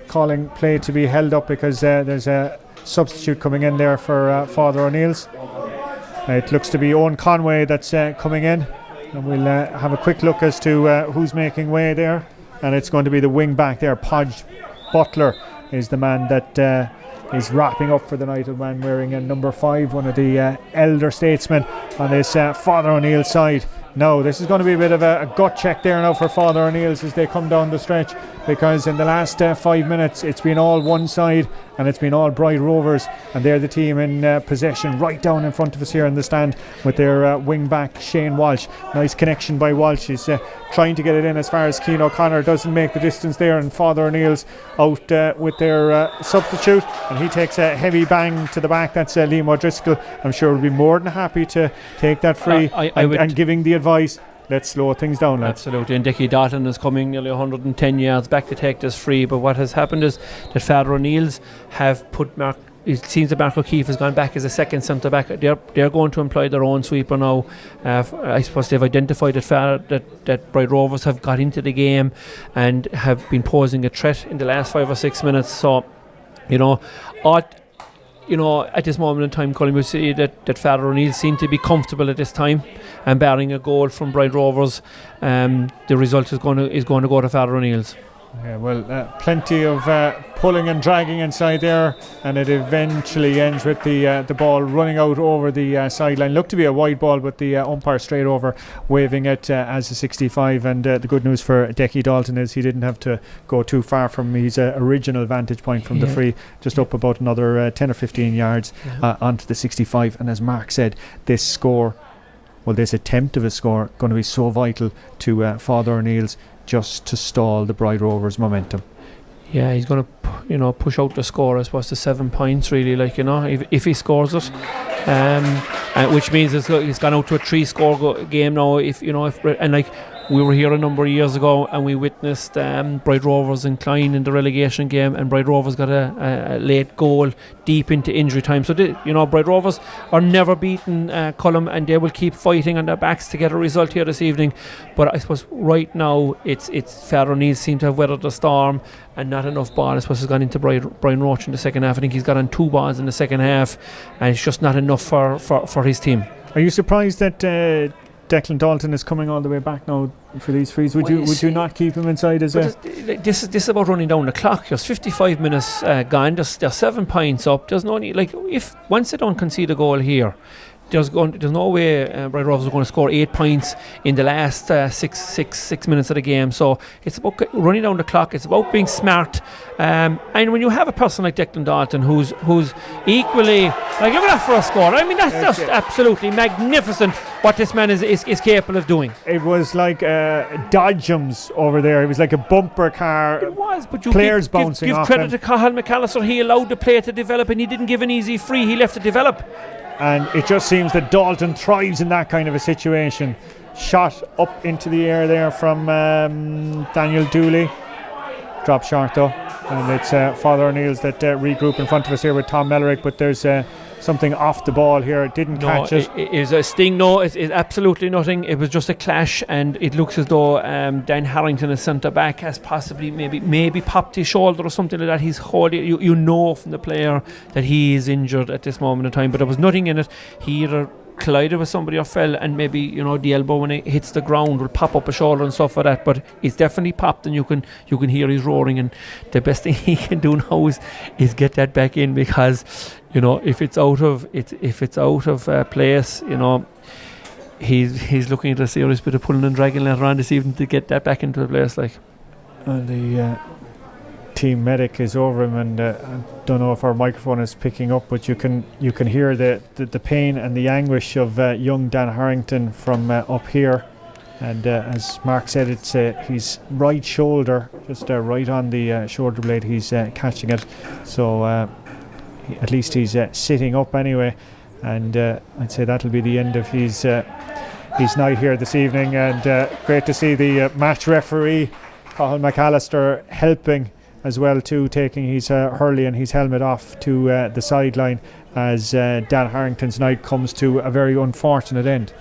A: calling play to be held up because there's a substitute coming in there for Father O'Neill's. It looks to be Owen Conway that's coming in, and we'll have a quick look as to who's making way there. And it's going to be the wing back there. Podge Butler is the man that is wrapping up for the night, a man wearing number 5, one of the elder statesmen on this Father O'Neill's side. No, this is going to be a bit of a gut check there now for Father O'Neill's as they come down the stretch, because in the last 5 minutes it's been all one side and it's been all Bright Rovers, and they're the team in possession right down in front of us here in the stand with their wing back Shane Walsh. Nice connection by Walsh. He's trying to get it in as far as Cian O'Connor doesn't make the distance there, and Father O'Neill's out with their substitute, and he takes a heavy bang to the back. That's Liam O'Driscoll. I'm sure will be more than happy to take that free and giving the advice, let's slow things down, lads.
E: Absolutely, and Dickie Dalton is coming nearly 110 yards back to take this free. But what has happened is that Father O'Neill's have put it seems that Mark O'Keefe has gone back as a second centre back. They're going to employ their own sweeper now. I suppose they've identified that Bright Rovers have got into the game and have been posing a threat in the last 5 or 6 minutes. So, at this moment in time, Colin, we see that Father O'Neill seem to be comfortable at this time, and barring a goal from Bright Rovers, the result is going to go to Father O'Neill's.
A: Yeah, well, plenty of pulling and dragging inside there, and it eventually ends with the ball running out over the sideline. Looked to be a wide ball, but the umpire straight over, waving it as a 65. And the good news for Decky Dalton is he didn't have to go too far from his original vantage point from the free, just up about another 10 or 15 yards onto the 65. And as Mark said, this score, well, this attempt of a score, going to be so vital to Father O'Neill's, just to stall the Bride Rovers' momentum.
E: Yeah, he's going to, push out the score, I suppose, to 7 points, really, if he scores it. Which means it's gone out to a 3-score game now. We were here a number of years ago and we witnessed Bride Rovers and Clyne in the relegation game, and Bride Rovers got a late goal deep into injury time. So Bride Rovers are never beaten Cullum, and they will keep fighting on their backs to get a result here this evening. But I suppose right now it's Father O'Neill seem to have weathered the storm, and not enough ball, I suppose, has gone into Brian Roach in the second half. I think he's got on 2 balls in the second half, and it's just not enough for his team.
A: Are you surprised that Declan Dalton is coming all the way back now for these frees? Would you not keep him inside as a...
E: This is about running down the clock. There's 55 minutes gone. There's 7 points up. There's no need, if once they don't concede a goal here, there's no way Bride Rovers are going to score 8 points in the last 6 minutes of the game. So it's about running down the clock. It's about being smart. And when you have a person like Declan Dalton who's equally, look at that for a score. I mean, that's just absolutely magnificent what this man is capable of doing.
A: It was like dodgems over there. It was like a bumper car.
E: It was, but you
A: players bouncing off
E: give credit
A: him.
E: to Cathal McAllister. He allowed the play to develop, and he didn't give an easy free. He left it develop.
A: And it just seems that Dalton thrives in that kind of a situation. Shot up into the air there from Daniel Dooley. Drop short though. And it's Father O'Neill's that regroup in front of us here with Tom Mellerick, but there's something off the ball here. It didn't catch it.
E: It is a sting. No, it's absolutely nothing. It was just a clash, and it looks as though Dan Harrington, as centre back, has possibly maybe popped his shoulder or something like that. He's holding. You know from the player that he is injured at this moment in time, but there was nothing in it. He either collided with somebody or fell, and maybe the elbow when it hits the ground will pop up a shoulder and stuff like that, but it's definitely popped, and you can hear he's roaring, and the best thing he can do now is get that back in, because if it's out of place, he's looking at a serious bit of pulling and dragging later on this evening to get that back into the place.
A: And the team medic is over him, and I don't know if our microphone is picking up, but you can hear the pain and the anguish of young Dan Harrington from up here. And as Mark said, it's his right shoulder, just right on the shoulder blade. He's catching it, so at least he's sitting up anyway. And I'd say that'll be the end of his night here this evening. And great to see the match referee Cathal McAllister helping as well, too, taking his hurley and his helmet off to the sideline as Dan Harrington's night comes to a very unfortunate end.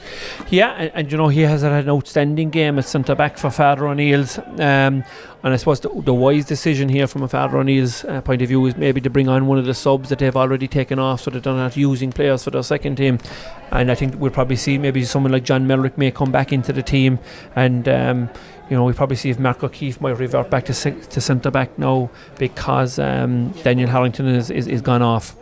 E: Yeah, and he has had an outstanding game at centre back for Father O'Neill's, and I suppose the wise decision here from a Father O'Neill's point of view is maybe to bring on one of the subs that they've already taken off, so that they're not using players for their second team. And I think we'll probably see maybe someone like John Mellerick may come back into the team, and we'll probably see if Mark O'Keefe might revert back to centre back now, because Daniel Harrington is gone off.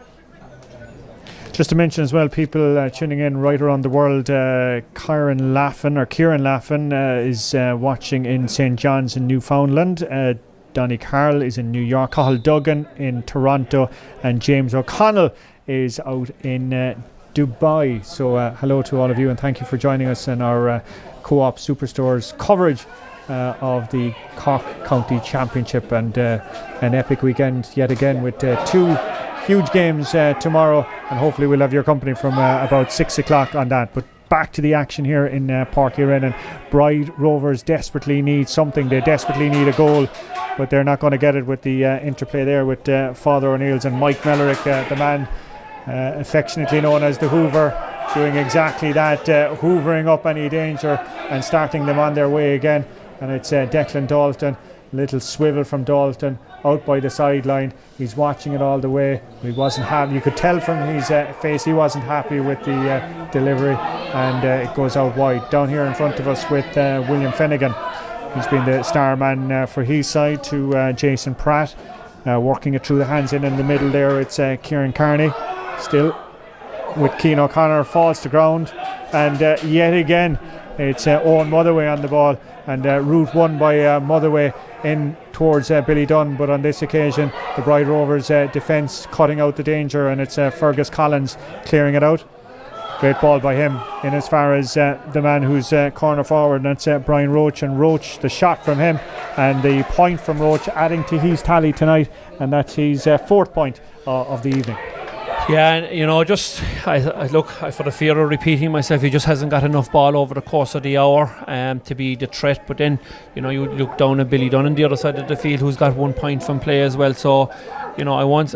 A: Just to mention as well, people tuning in right around the world, Kieran Laffin is watching in St. John's in Newfoundland. Donny Carroll is in New York. Cathal Duggan in Toronto, and James O'Connell is out in Dubai. So hello to all of you, and thank you for joining us in our Co-op Superstores coverage of the Cork County Championship, and an epic weekend yet again with 2 huge games tomorrow, and hopefully we'll have your company from about 6 o'clock on that. But back to the action here in Páirc Uí Rinn, and Bride Rovers desperately need something. They desperately need a goal, but they're not going to get it with the interplay there with Father O'Neill's and Mike Mellerick, the man affectionately known as the Hoover, doing exactly that, hoovering up any danger and starting them on their way again. And it's Declan Dalton, little swivel from Dalton out by the sideline. He's watching it all the way. He wasn't happy. You could tell from his face he wasn't happy with the delivery, and it goes out wide. Down here in front of us with William Finnegan, He's been the star man for his side to Jason Pratt. Working it through the hands in the middle there, it's Kieran Carney. Still with Cian O'Connor, falls to ground. And yet again, it's Owen Motherway on the ball. And route won by Motherway in towards Billy Dunn. But on this occasion, the Bride Rovers defence cutting out the danger. And it's Fergus Collins clearing it out. Great ball by him in as far as the man who's corner forward, and that's Brian Roach. And Roach, the shot from him and the point from Roach adding to his tally tonight, and that's his fourth point of the evening.
E: Yeah, and you know, just I look, for the fear of repeating myself, he just hasn't got enough ball over the course of the hour to be the threat. But then, you know, you look down at Billy Dunn on the other side of the field, who's got 1 point from play as well. So, you know, I won't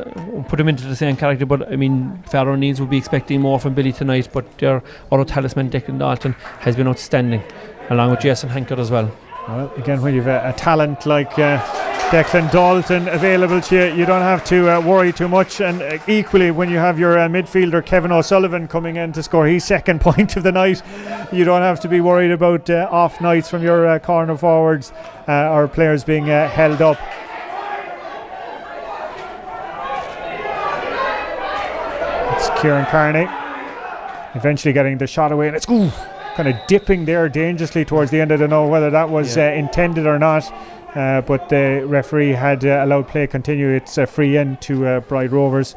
E: put him into the same character, but I mean, Farrow Needs will be expecting more from Billy tonight. But their other talisman, Declan Dalton, has been outstanding, along with Jason Hanker as well.
A: Well, again, when you've a talent like Declan Dalton available to you, you don't have to worry too much. And equally, when you have your midfielder Kevin O'Sullivan coming in to score his second point of the night, you don't have to be worried about off nights from your corner forwards or players being held up. It's Kieran Carney eventually getting the shot away, and it's kind of dipping there dangerously towards the end. I don't know whether that was intended or not, but the referee had allowed play continue. It's a free in to Bride Rovers.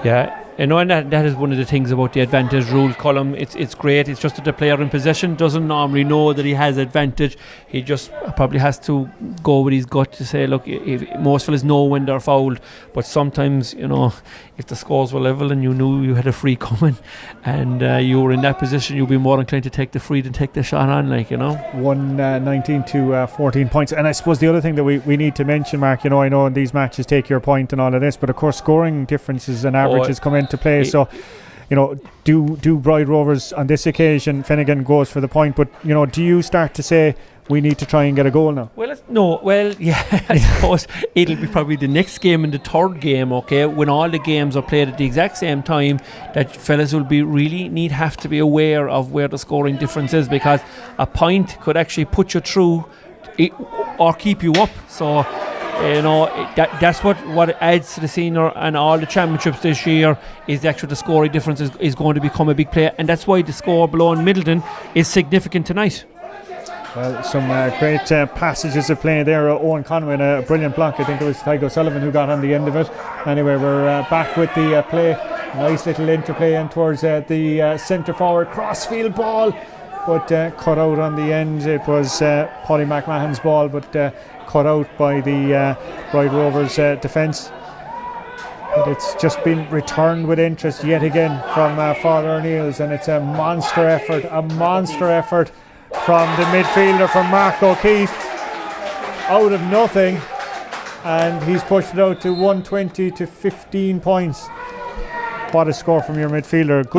E: Yeah, you know, and that is one of the things about the advantage rule column. It's great. It's just that the player in possession doesn't normally know that he has advantage. He just probably has to go with his gut to say, look, most fellas know when they're fouled, but sometimes, you know, if the scores were level and you knew you had a free coming and you were in that position, you'd be more inclined to take the free than take the shot on, like, you know.
A: 19 to 14 points. And I suppose the other thing that we need to mention, Mark, you know, I know in these matches take your point and all of this, but of course scoring differences and averages come into play. So, you know, do Bride Rovers on this occasion, Finnegan goes for the point, but, you know, do you start to say we need to try and get a goal now?
E: Yeah, I suppose it'll be probably the next game and the third game, okay, when all the games are played at the exact same time, that fellas will have to be aware of where the scoring difference is, because a point could actually put you through or keep you up. So, you know, that's what adds to the senior and all the championships this year, is the scoring difference is going to become a big play, and that's why the score below in Middleton is significant tonight.
A: Well, some great passages of play there. Owen Conway, a brilliant block. I think it was Tygo Sullivan who got on the end of it. Anyway, we're back with the play. Nice little interplay in towards the centre forward crossfield ball, but cut out on the end. It was Paddy McMahon's ball, but cut out by the Bride Rovers defence. But it's just been returned with interest yet again from Father O'Neill's, and it's a monster effort from the midfielder, from Mark O'Keefe, out of nothing, and he's pushed it out to 120 to 15 points. What a score from your midfielder.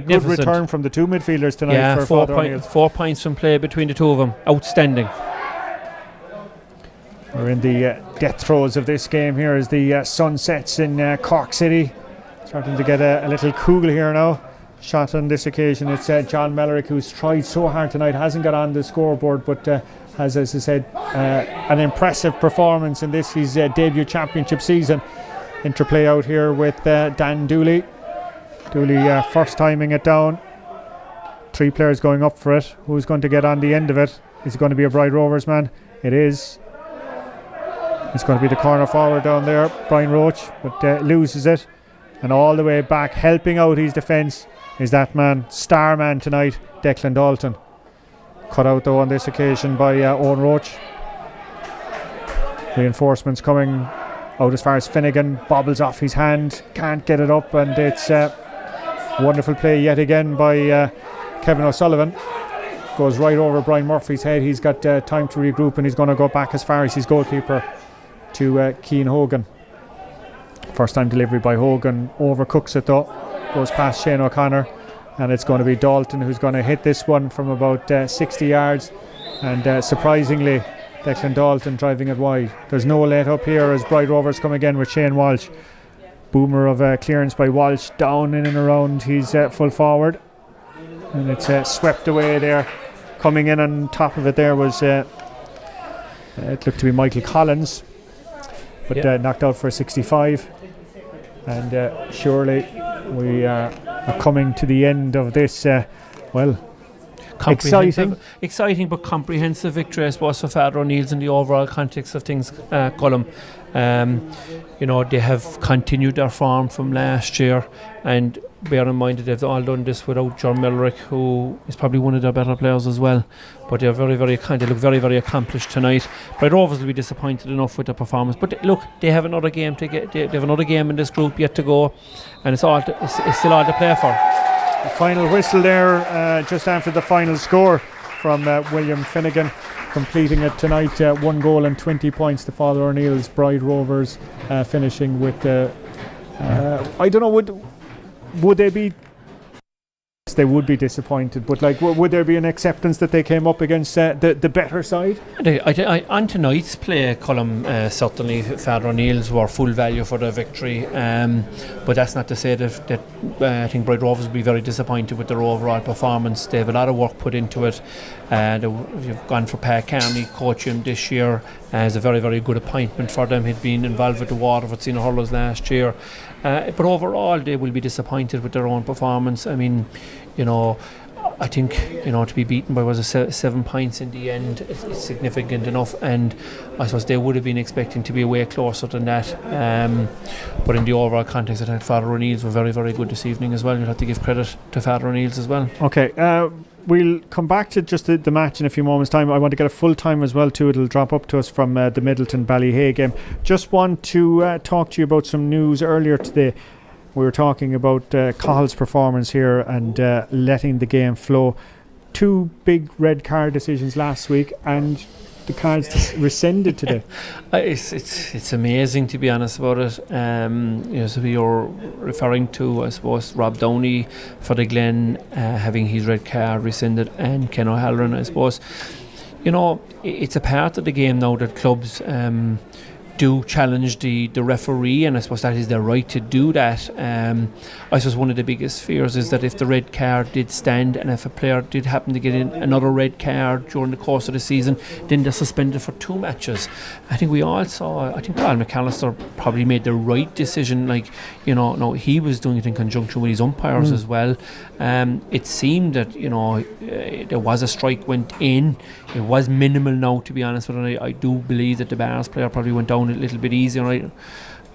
A: Good return from the two midfielders tonight.
E: Yeah,
A: for Father O'Neill.
E: 4 points from play between the two of them. Outstanding.
A: We're in the death throes of this game here as the sun sets in Cork City. Starting to get a little cool here now. Shot on this occasion, it's John Mellerick, who's tried so hard tonight, hasn't got on the scoreboard, but has, as I said, an impressive performance in this, his debut championship season. Interplay out here with Dan Dooley. Dooley first timing it down. 3 players going up for it. Who's going to get on the end of it? Is it going to be a Bride Rovers man? It is. It's going to be the corner forward down there, Brian Roach, but loses it. And all the way back, helping out his defence, is that man, star man tonight, Declan Dalton. Cut out though on this occasion by Owen Roach. Reinforcements coming out as far as Finnegan, bobbles off his hand, can't get it up, and it's wonderful play yet again by Kevin O'Sullivan. Goes right over Brian Murphy's head. He's got time to regroup, and he's going to go back as far as his goalkeeper to Cian Hogan. First time delivery by Hogan, overcooks it though, goes past Shane O'Connor, and it's going to be Dalton who's going to hit this one from about 60 yards, and surprisingly Declan Dalton driving it wide. There's no let up here as Bride Rovers come again with Shane Walsh. Boomer of clearance by Walsh, down in and around his full forward, and it's swept away there. Coming in on top of it there was It looked to be Michael Collins, but knocked out for a 65. And surely we are coming to the end of this,
E: exciting but comprehensive victory, I suppose, for Father O'Neill's in the overall context of things, Colm. They have continued their form from last year, and bear in mind that they've all done this without John Millerick, who is probably one of their better players as well. But they're they look very, very accomplished tonight. But Rovers will be disappointed enough with their performance. But look, they have another game to get. They have another game in this group yet to go, and it's still all to play for.
A: The final whistle there, just after the final score from William Finnegan, completing it tonight. 1 goal and 20 points to Father O'Neill's Bride Rovers, finishing with. I don't know. Would they be? They would be disappointed, but would there be an acceptance that they came up against the better side?
E: On tonight's play, Colm, certainly Father O'Neill's were full value for their victory, but that's not to say that I think Bride Rovers will be very disappointed with their overall performance. They have a lot of work put into it. They've gone for Pat Carney coaching this year as a very, very good appointment for them. He'd been involved with the Waterford Senior Hurlers last year, but overall they will be disappointed with their own performance. I mean, I think to be beaten by 7 points in the end, it's significant enough, and I suppose they would have been expecting to be way closer than that. But in the overall context, I think Father O'Neill's were very, very good this evening as well. You'd have to give credit to Father O'Neill's as well.
A: Okay, we'll come back to just the match in a few moments' time. I want to get a full time as well too. It'll drop up to us from the Middleton Ballyhay game. Just want to talk to you about some news earlier today. We were talking about Cahill's performance here and letting the game flow. 2 big red card decisions last week, and the cards rescinded today.
E: It's amazing, to be honest about it. So you're referring to, I suppose, Rob Downey for the Glen having his red card rescinded, and Ken O'Halloran, I suppose. It's a part of the game now that clubs do challenge the referee, and I suppose that is their right to do that. I suppose one of the biggest fears is that if the red card did stand, and if a player did happen to get in another red card during the course of the season, then they're suspended for 2 matches. I think we all saw, I think Paul McAllister probably made the right decision. No, he was doing it in conjunction with his umpires as well. It seemed that there was a strike went in. It was minimal now, to be honest with you. I do believe that the Bars player probably went down a little bit easier, right?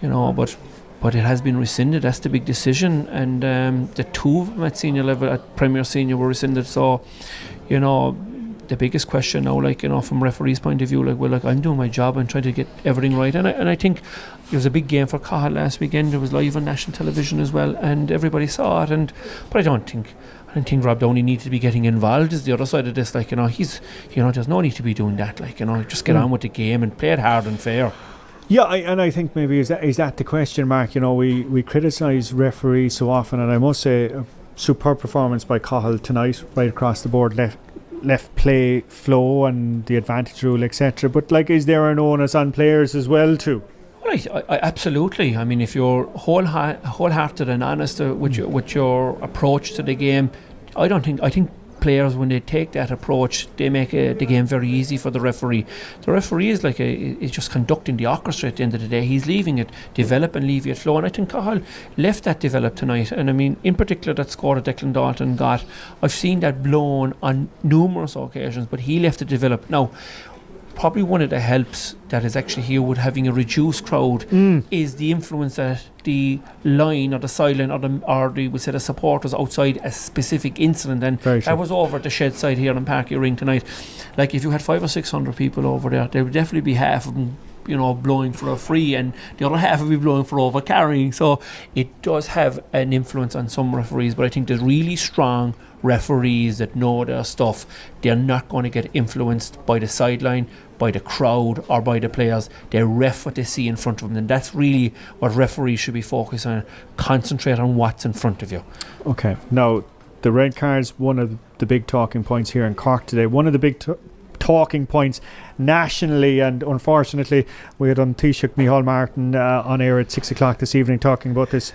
E: But it has been rescinded. That's the big decision, and the 2 of them at senior level, at Premier Senior, were rescinded. So the biggest question now, from referee's point of view, I'm doing my job and trying to get everything right, and I think it was a big game for Cahill last weekend. It was live on national television as well, and everybody saw it. But I don't think Rob Downey needs to be getting involved. Is the other side of this, he's there's no need to be doing that. Just get on with the game and play it hard and fair.
A: Yeah, I think maybe is that the question mark. We criticise referees so often, and I must say a superb performance by Cahill tonight, right across the board. Left play flow and the advantage rule, etc. But is there an onus on players as well too?
E: Right, I absolutely. I mean, if you're wholehearted and honest with your approach to the game, I think players, when they take that approach, they make the game very easy for the referee. The referee is is just conducting the orchestra at the end of the day. He's leaving it develop and leave it flow, and I think Cahill left that develop tonight. And I mean, in particular, that score that Declan Dalton got, I've seen that blown on numerous occasions, but he left it develop. Now, probably one of the helps that is actually here with having a reduced crowd is the influence that the line or the sideline or the supporters outside a specific incident, and that was over at the shed side here in Parky Ring tonight. If you had 500 or 600 people over there would definitely be half of them blowing for a free, and the other half will be blowing for over carrying. So it does have an influence on some referees, but I think the really strong referees that know their stuff, they're not going to get influenced by the sideline, by the crowd, or by the players. They ref what they see in front of them, and that's really what referees should be focused on. Concentrate on what's in front of you. Okay, now the red card's one of the big talking points here in Cork today, one of the big talking points nationally, and unfortunately we had Taoiseach Micheál Martin on air at 6 o'clock this evening talking about this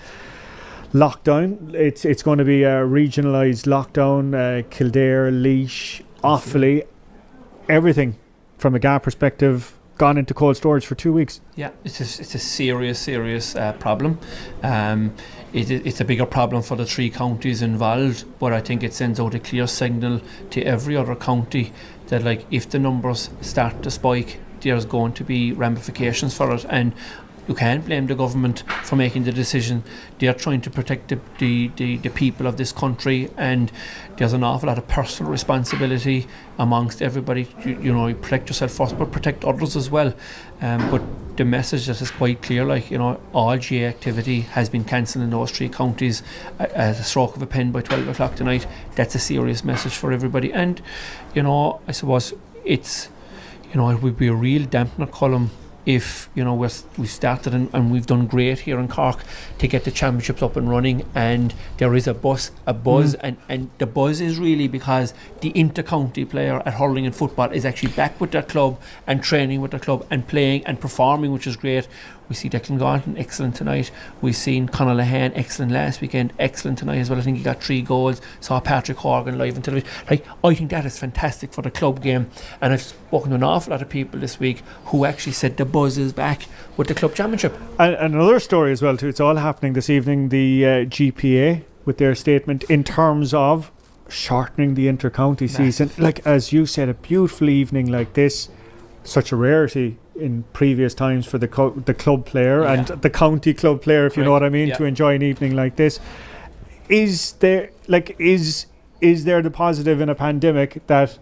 E: lockdown. It's going to be a regionalised lockdown, Kildare, Laois, Offaly, everything
A: from a gap perspective, gone into cold storage for 2 weeks.
E: Yeah, it's a serious problem. It's a bigger problem for the 3 counties involved, but I think it sends out a clear signal to every other county that, like, if the numbers start to spike, there's going to be ramifications for it, and you can't blame the government for making the decision. They're trying to protect the people of this country, and there's an awful lot of personal responsibility amongst everybody. You protect yourself first, but protect others as well. But the message that is quite clear, like, all GA activity has been cancelled in those 3 counties at a stroke of a pen by 12 o'clock tonight. That's a serious message for everybody. And, I suppose it would be a real dampener column if we've started and we've done great here in Cork to get the championships up and running, and there is a buzz, and the buzz is really because the inter-county player at hurling and football is actually back with their club and training with their club and playing and performing, which is great. We see Declan Galton excellent tonight. We've seen Conor Lehane excellent last weekend, excellent tonight as well. I think he got 3 goals. Saw Patrick Horgan live on television. I think that is fantastic for the club game, and I've spoken to an awful lot of people this week who actually said the buzz is back with the club championship.
A: And another story as well too, it's all happening this evening, the GPA with their statement in terms of shortening the inter-county season. Like, as you said, a beautiful evening like this, such a rarity in previous times for the club player and the county club player, if you know what I mean, to enjoy an evening like this. Is there the positive in a pandemic that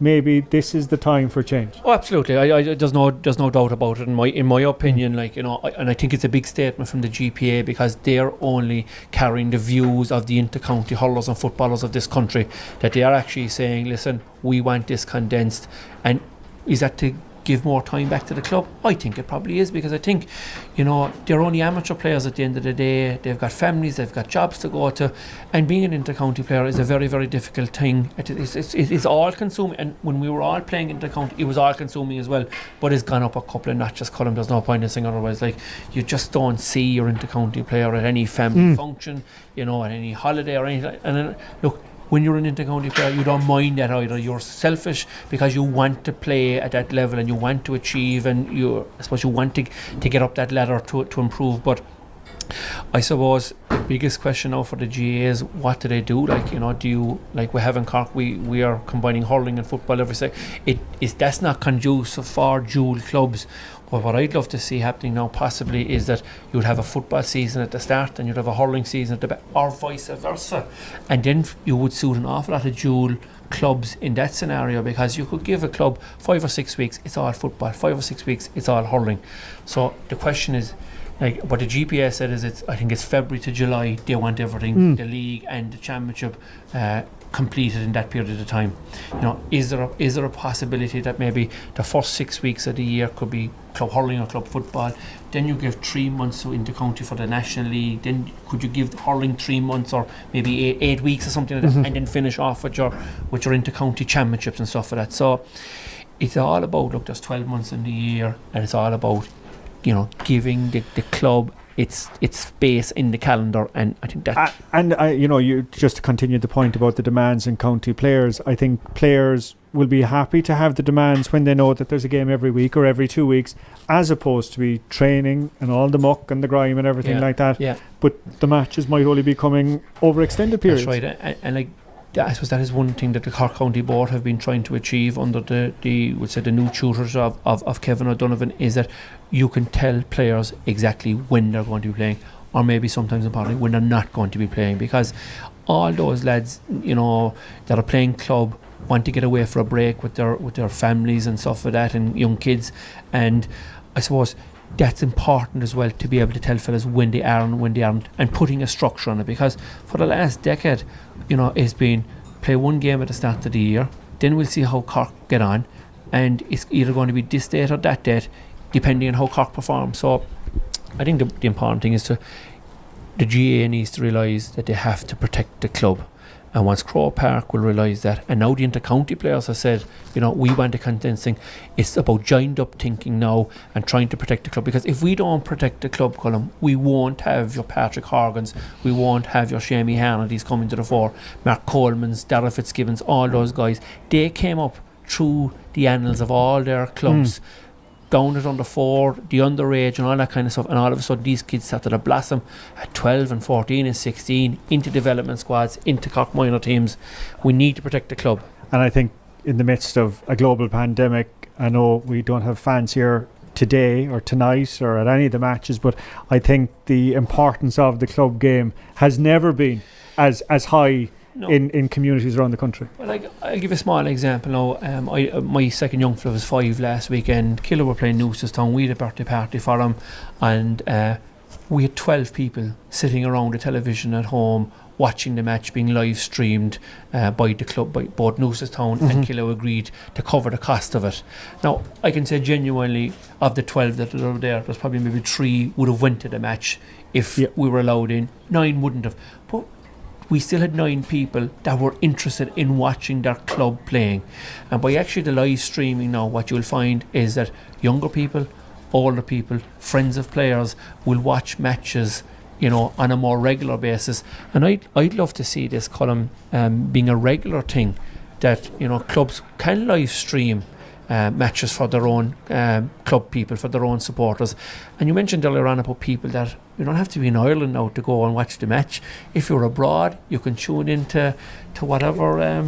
A: maybe this is the time for change?
E: Oh, absolutely. There's no doubt about it. In my opinion, and I think it's a big statement from the GPA, because they're only carrying the views of the inter-county hurlers and footballers of this country, that they are actually saying, listen, we want this condensed. And is that to give more time back to the club? I think it probably is, because I think they're only amateur players at the end of the day. They've got families, they've got jobs to go to, and being an inter-county player is a very, very difficult thing. It's all consuming, and when we were all playing inter-county, it was all consuming as well, but it's gone up a couple of notches, Colin. There's no point in saying otherwise. Like, you just don't see your inter-county player at any family function, at any holiday or anything. And then, look, when you're an inter-county player, you don't mind that either. You're selfish because you want to play at that level and you want to achieve, and I suppose you want to get up that ladder to improve. But I suppose the biggest question now for the GA is, what do they do? Do you, like we have in Cork, we are combining hurling and football every day. That's not conducive for dual clubs. But what I'd love to see happening now possibly is that you'd have a football season at the start and you'd have a hurling season at the back, or vice versa, and then you would suit an awful lot of dual clubs in that scenario, because you could give a club 5 or 6 weeks, it's all football, 5 or 6 weeks, it's all hurling. So the question is, like what the GPA said is, I think it's February to July they want everything, the league and the championship completed in that period of time. Is there a possibility that maybe the first 6 weeks of the year could be club hurling or club football, then you give 3 months to inter-county for the National League, then could you give hurling 3 months or maybe 8 weeks or something like that, and then finish off with your inter-county championships and stuff like that. So it's all about, look, there's 12 months in the year, and it's all about giving the club its space in the calendar, and I think that. You just to continue the point about the demands in county players, I think players will be happy to have the demands when they know that there's a game every week or every 2 weeks, as opposed to be training and all the muck and the grime and everything like that. Yeah. But the matches might only be coming over extended periods. That's right, and I suppose that is one thing that the Cork County Board have been trying to achieve under the new tutors of Kevin O'Donovan, is that you can tell players exactly when they're going to be playing, or maybe sometimes importantly when they're not going to be playing, because all those lads that are playing club want to get away for a break with their families and stuff like that, and young kids, and I suppose that's important as well, to be able to tell fellas when they are and when they aren't, and putting a structure on it, because for the last decade it's been play one game at the start of the year, then we'll see how Cork get on, and it's either going to be this date or that date depending on how Cork performs. So I think the important thing is the GAA needs to realise that they have to protect the club, and once Croke Park will realise that, and now the inter-county players have said, we want a condensing, it's about joined up thinking now and trying to protect the club, because if we don't protect the club, Colin, we won't have your Patrick Horgans, we won't have your Shamie Hannitys coming to the fore, Mark Coleman's, Darragh Fitzgibbons, all those guys, they came up through the annals of all their clubs, down at under 4, the underage and all that kind of stuff, and all of a sudden these kids started to blossom at 12 and 14 and 16 into development squads, into Cork minor teams. We need to protect the club.
A: And I think in the midst of a global pandemic, I know we don't have fans here today or tonight or at any of the matches, but I think the importance of the club game has never been as high in communities around the country.
E: Well, I'll give a small example now. My second young fella was 5 last weekend. Killer were playing Newcestown. We had a birthday party for them, and we had 12 people sitting around the television at home watching the match being live streamed by the club. By both Newcestown and Kilo agreed to cover the cost of it. Now, I can say genuinely, of the 12 that were there's probably maybe 3 would have went to the match if we were allowed in. 9 wouldn't have. But we still had 9 people that were interested in watching their club playing. And by actually the live streaming now, what you'll find is that younger people, older people, friends of players will watch matches, on a more regular basis. And I'd love to see this, Colm, being a regular thing, that clubs can live stream matches for their own club people, for their own supporters. And you mentioned earlier on about people that you don't have to be in Ireland now to go and watch the match. If you're abroad, you can tune into whatever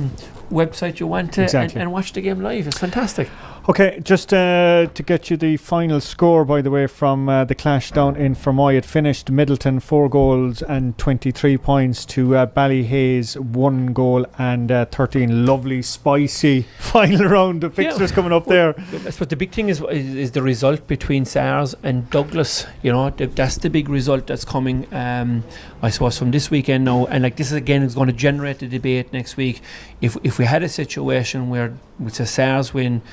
E: website you want to and watch the game live. It's fantastic.
A: Okay, just to get you the final score, by the way, from the clash down in Fermoy. It finished Middleton 4 goals and 23 points to Ballyhays 1 goal and 13. Lovely, spicy final round of fixtures coming up there.
E: I suppose the big thing is the result between SARS and Douglas. That's the big result that's coming, I suppose, from this weekend now. And this again is going to generate a debate next week. If we had a situation where it's a SARS win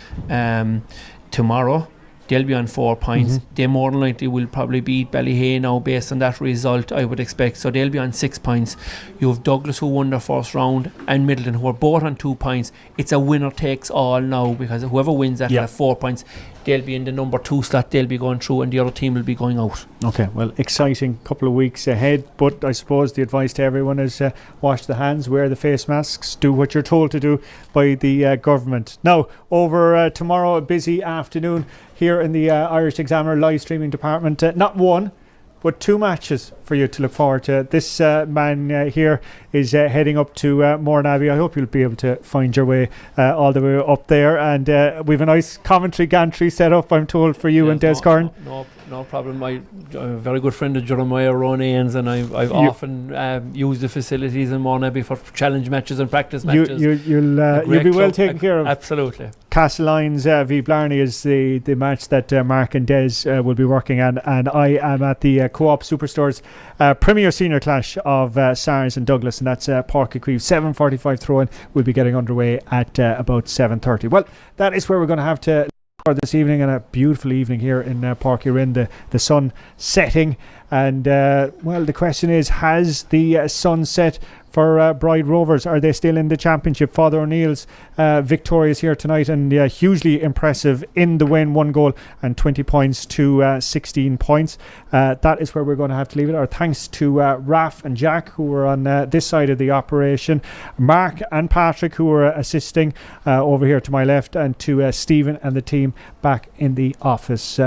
E: tomorrow, they'll be on 4 points. They more than likely will probably beat Ballyhay now based on that result, I would expect. So they'll be on 6 points. You have Douglas, who won their first round, and Middleton, who are both on 2 points. It's a winner takes all now, because whoever wins that have 4 points. They'll be in the number 2 slot, they'll be going through, and the other team will be going out. Okay, well, exciting couple of weeks ahead, but I suppose the advice to everyone is wash the hands, wear the face masks, do what you're told to do by the government. Now, over tomorrow, a busy afternoon here in the Irish Examiner live streaming department. Not one, but 2 matches for you to look forward to. This man here is heading up to Mourneabbey. I hope you'll be able to find your way all the way up there. And we've a nice commentary gantry set up, I'm told, for you and Des Corn. No problem. I'm a very good friend of Jeremiah Ronane's, and I've often used the facilities in Mourneabbey for challenge matches and practice matches. You'll be well taken care of. Absolutely.
A: Castlelyons v Blarney is the match that Mark and Des will be working on, and I am at the Co-op Superstores Premier Senior Clash of SARS and Douglas, and that's Páirc Uí Chaoimh. 7:45 throw-in will be getting underway at about 7:30. Well, that is where we're going to have to for this evening, and a beautiful evening here in Páirc Uí Chaoimh, the sun setting, and well, the question is, has the sun set for Bride Rovers? Are they still in the championship? Father O'Neill's victorious here tonight, and hugely impressive in the win, 1 goal and 20 points to 16 points. That is where we're going to have to leave it. Our thanks to Raf and Jack, who were on this side of the operation, Mark and Patrick, who were assisting over here to my left, and to Stephen and the team back in the office.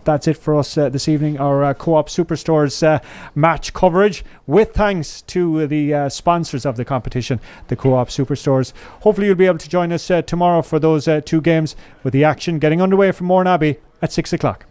A: That's it for us this evening. Our Co-op Superstores match coverage, with thanks to the sponsors of the competition, the Co-op Superstores. Hopefully you'll be able to join us tomorrow for those 2 games, with the action getting underway from Mourneabbey at 6 o'clock.